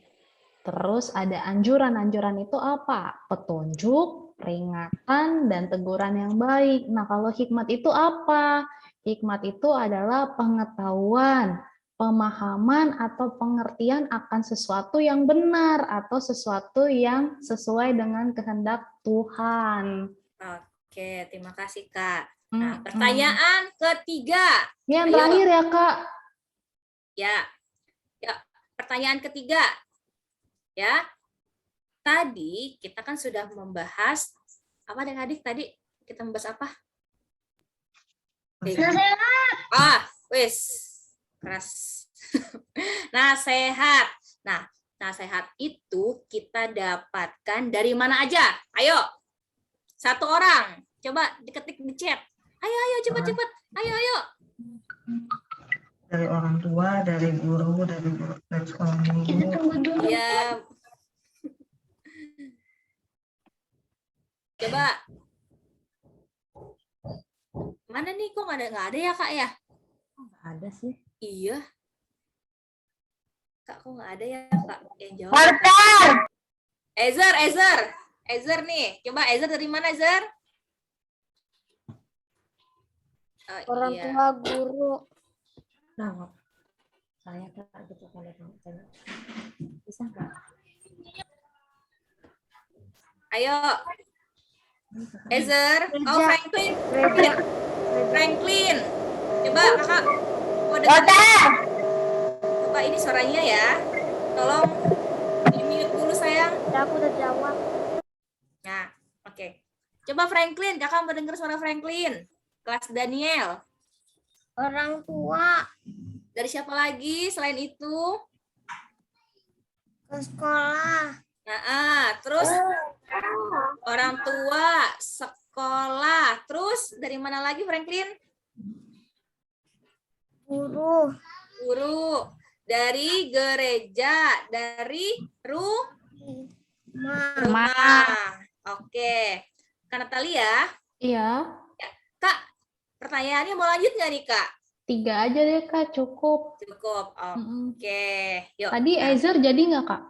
[SPEAKER 2] Terus ada anjuran-anjuran itu apa? Petunjuk, peringatan, dan teguran yang baik. Nah, kalau hikmat itu apa? Hikmat itu adalah pengetahuan, pemahaman atau pengertian akan sesuatu yang benar atau sesuatu yang sesuai dengan kehendak Tuhan.
[SPEAKER 1] Oke, terima kasih Kak. Nah, pertanyaan ketiga.
[SPEAKER 2] Ini yang terakhir ya Kak.
[SPEAKER 1] Ya, pertanyaan ketiga. Ya, tadi kita kan sudah membahas apa adik-adik tadi kita membahas apa? Wis. Keras. Nasihat. Nah, nasihat itu kita dapatkan dari mana aja? Ayo. Satu orang. Coba diketik di chat. Ayo cepat. Ayo.
[SPEAKER 8] Dari orang tua, dari guru, dari sekolah minggu.
[SPEAKER 1] Iya. Coba. Mana nih kok nggak ada ya Kak ya?
[SPEAKER 6] Nggak ada sih.
[SPEAKER 1] Iya. Kak, kok nggak ada ya, Kak? Yang jawab. Ezer nih. Coba Ezer dari mana, Ezer? Oh,
[SPEAKER 5] Orang
[SPEAKER 1] iya.
[SPEAKER 5] tua, guru.
[SPEAKER 8] Nah, saya Kak gitu kalau tanya. Bisa nggak?
[SPEAKER 1] Ayo. Ezer. Oh,
[SPEAKER 5] Gereja.
[SPEAKER 1] Franklin.
[SPEAKER 5] Gereja.
[SPEAKER 1] Franklin. Coba Kakak mau dengar. Coba ini suaranya ya. Tolong di-mute dulu sayang.
[SPEAKER 5] Ya, aku udah jawab.
[SPEAKER 1] Nah, oke. Coba Franklin, Kakak mau dengar suara Franklin. Kelas Daniel.
[SPEAKER 7] Orang tua
[SPEAKER 1] Dari siapa lagi selain itu?
[SPEAKER 7] ke sekolah.
[SPEAKER 1] Terus orang tua, sekolah. Terus dari mana lagi Franklin?
[SPEAKER 7] Guru.
[SPEAKER 1] Guru. Dari gereja, dari rumah. Oke. Kak Natalia,
[SPEAKER 2] Iya,
[SPEAKER 1] Kak, pertanyaannya mau lanjut nggak nih, Kak?
[SPEAKER 2] 3 aja deh Kak, cukup.
[SPEAKER 1] Cukup.
[SPEAKER 2] Mm-mm.
[SPEAKER 1] Oke. Yuk.
[SPEAKER 2] Tadi
[SPEAKER 1] Nah,
[SPEAKER 2] Ezer jadi nggak Kak?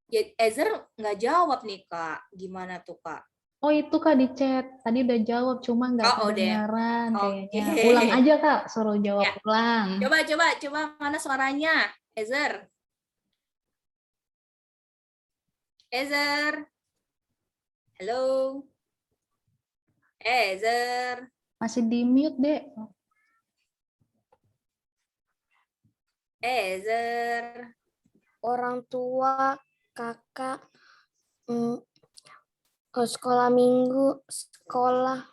[SPEAKER 1] ya, Ezer nggak jawab nih, Kak. Gimana tuh, Kak?
[SPEAKER 2] Oh itu Kak di chat, tadi udah jawab cuma nggak
[SPEAKER 1] Oh, udah.
[SPEAKER 2] kedengaran
[SPEAKER 1] Oke.
[SPEAKER 2] kayaknya. Ulang aja Kak, suruh jawab
[SPEAKER 1] Ya.
[SPEAKER 2] ulang.
[SPEAKER 1] Coba mana suaranya? Ezer. Halo. Ezer.
[SPEAKER 2] Masih di mute deh.
[SPEAKER 1] Ezer.
[SPEAKER 5] Orang tua, kakak, ke sekolah minggu, sekolah,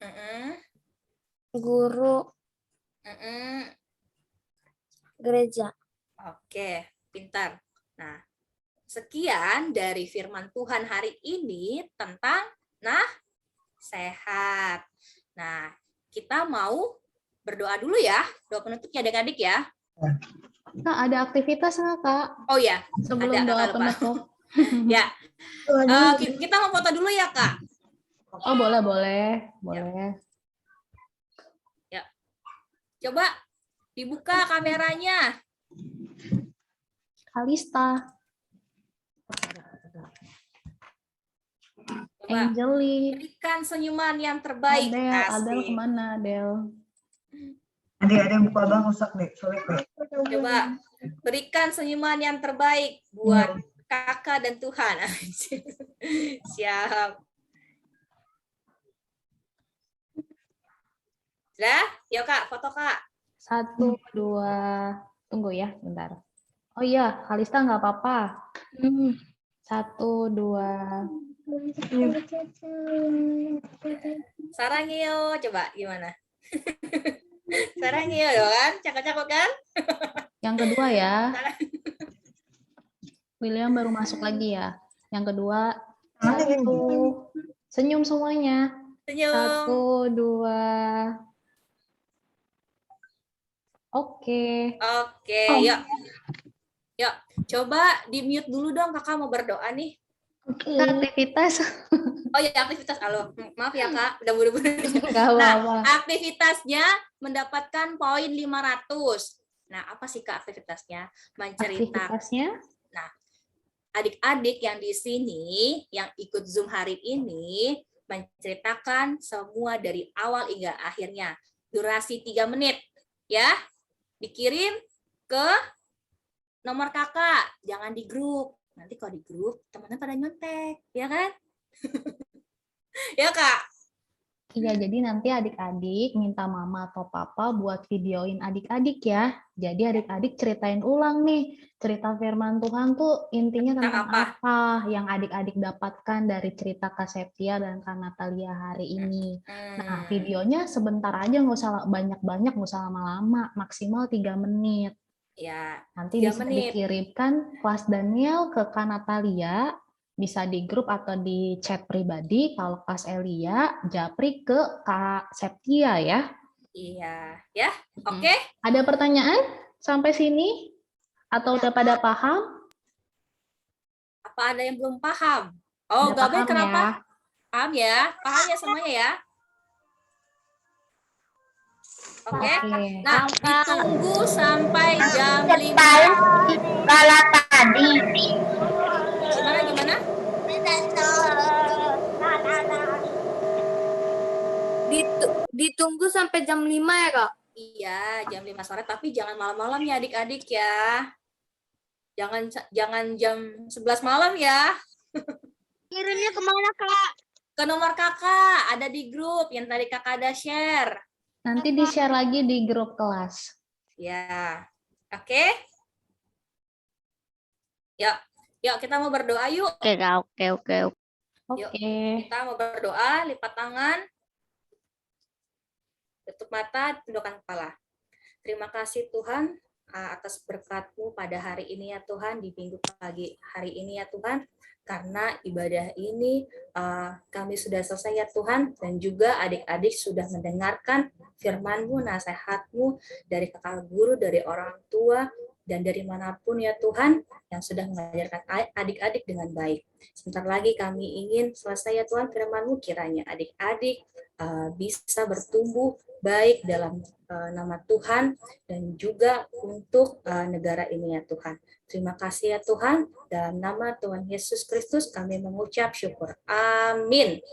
[SPEAKER 1] Mm-mm.
[SPEAKER 5] guru,
[SPEAKER 1] Mm-mm.
[SPEAKER 5] gereja.
[SPEAKER 1] Oke, pintar. Nah, sekian dari firman Tuhan hari ini tentang sehat. Nah, kita mau berdoa dulu ya, doa penutup ya adik-adik ya.
[SPEAKER 2] Kak ada aktivitas nggak Kak?
[SPEAKER 1] Oh ya,
[SPEAKER 2] Sebelum
[SPEAKER 1] ada,
[SPEAKER 2] doa
[SPEAKER 1] Kakak lupa.
[SPEAKER 2] penutup.
[SPEAKER 1] Ya, kita mau foto dulu ya, Kak.
[SPEAKER 2] Oh boleh.
[SPEAKER 1] Coba dibuka kameranya.
[SPEAKER 2] Kalista,
[SPEAKER 1] Coba
[SPEAKER 2] Angeli,
[SPEAKER 1] berikan senyuman yang terbaik.
[SPEAKER 2] Adel
[SPEAKER 1] Asik.
[SPEAKER 2] kemana Adel?
[SPEAKER 8] Adik-adik buka bang rusak deh, sulit deh.
[SPEAKER 1] Coba berikan senyuman yang terbaik buat kakak dan Tuhan. Siap. Sudah? Yuk Kak, foto Kak.
[SPEAKER 2] 1, 2, tunggu ya, bentar. Oh iya, Kalista nggak apa-apa. 1, 2.
[SPEAKER 1] Sarangyo, coba gimana? Sarangyo kan? Cakep-cakep kan?
[SPEAKER 2] Yang kedua ya. William baru masuk lagi ya. Yang kedua, 1. Senyum semuanya.
[SPEAKER 1] Senyum.
[SPEAKER 2] 1, 2. Oke.
[SPEAKER 1] Oke, yuk. Yuk, coba di-mute dulu dong, Kakak mau berdoa nih.
[SPEAKER 2] Aktivitas.
[SPEAKER 1] Oh ya, aktivitas. Halo, maaf ya Kak, udah buru-buru.
[SPEAKER 2] Nggak
[SPEAKER 1] Nah,
[SPEAKER 2] apa-apa.
[SPEAKER 1] aktivitasnya mendapatkan poin 500. Nah, apa sih Kak aktivitasnya? Menceritakan.
[SPEAKER 2] Aktivitasnya?
[SPEAKER 1] Nah, adik-adik yang di sini, yang ikut Zoom hari ini, menceritakan semua dari awal hingga akhirnya. Durasi 3 menit. Ya, dikirim ke nomor kakak. Jangan di grup. Nanti kalau di grup, teman-teman pada nyontek. Ya kan? Ya Kak?
[SPEAKER 2] Iya, jadi nanti adik-adik minta mama atau papa buat videoin adik-adik ya. Jadi adik-adik ceritain ulang nih, cerita firman Tuhan tuh intinya tentang apa yang adik-adik dapatkan dari cerita Kak Septia dan Kak Natalia hari ini. Nah, videonya sebentar aja, nggak usah banyak-banyak, nggak usah lama-lama, maksimal 3 menit.
[SPEAKER 1] Ya,
[SPEAKER 2] Nanti bisa dikirimkan kelas Daniel ke Kak Natalia, bisa di grup atau di chat pribadi. Kalau Kak Elia, Japri ke Kak Septia ya.
[SPEAKER 1] Iya, ya. Oke.
[SPEAKER 2] Ada pertanyaan sampai sini? Atau udah pada paham?
[SPEAKER 1] Apa ada yang belum paham? Oh, Gabe kenapa? Paham ya? Paham ya semuanya ya? Oke.
[SPEAKER 2] Oke.
[SPEAKER 1] Nah, ditunggu sampai jam 5.
[SPEAKER 7] Kala tadi.
[SPEAKER 1] Gimana?
[SPEAKER 5] Ditunggu sampai jam 5 ya, Kak?
[SPEAKER 1] Iya, jam 5 sore, tapi jangan malam-malam ya adik-adik ya. Jangan jam 11 malam ya.
[SPEAKER 7] Kirimnya kemana, Kak?
[SPEAKER 1] Ke nomor kakak, ada di grup yang tadi kakak ada share.
[SPEAKER 2] Nanti di-share lagi di grup kelas.
[SPEAKER 1] Ya, oke. Yuk kita mau berdoa yuk.
[SPEAKER 3] Oke, Kak. Oke.
[SPEAKER 1] Yuk,
[SPEAKER 2] Oke.
[SPEAKER 1] kita mau berdoa, lipat tangan, tutup mata, tundukkan kepala. Terima kasih Tuhan atas berkat-Mu pada hari ini ya Tuhan, di minggu pagi hari ini ya Tuhan. Karena ibadah ini kami sudah selesai ya Tuhan, dan juga adik-adik sudah mendengarkan firman-Mu, nasihat-Mu dari kakak guru, dari orang tua, dan dari manapun ya Tuhan yang sudah mengajarkan adik-adik dengan baik. Sebentar lagi kami ingin selesai ya Tuhan firman-Mu, kiranya adik-adik bisa bertumbuh baik dalam nama Tuhan dan juga untuk negara ini ya Tuhan. Terima kasih ya Tuhan, dalam nama Tuhan Yesus Kristus kami mengucap syukur. Amin.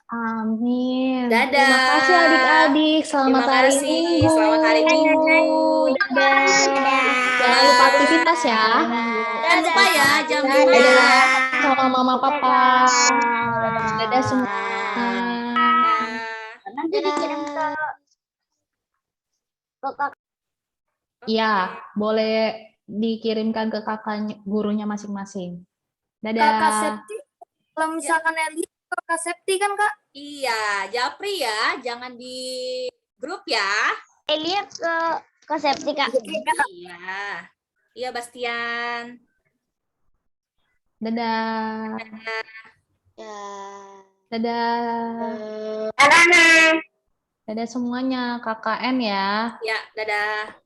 [SPEAKER 2] Amin.
[SPEAKER 1] Dadah.
[SPEAKER 2] Terima kasih adik-adik. Selamat
[SPEAKER 1] Terima
[SPEAKER 2] hari
[SPEAKER 1] kasih.
[SPEAKER 2] Minggu.
[SPEAKER 1] Selamat hari Minggu.
[SPEAKER 2] Dadah. Jangan lupa aktivitas ya.
[SPEAKER 1] Jangan lupa ya jam 5 ya.
[SPEAKER 2] Dadah sama mama papa. Dadah semua.
[SPEAKER 3] Nanti dikirim ke
[SPEAKER 2] Iya, boleh dikirimkan ke kakak gurunya masing-masing.
[SPEAKER 5] Kakak
[SPEAKER 2] Dadah.
[SPEAKER 5] Septi, kalau misalkan Eli, Kakak Septi kan, Kak?
[SPEAKER 1] Iya, Japri ya, jangan di grup ya.
[SPEAKER 3] Elia ke Septi, Kak.
[SPEAKER 1] Iya. Iya, Bastian.
[SPEAKER 2] Dadah.
[SPEAKER 7] Ya.
[SPEAKER 2] Dadah. Dadah semuanya, KKN ya.
[SPEAKER 1] Ya, dadah.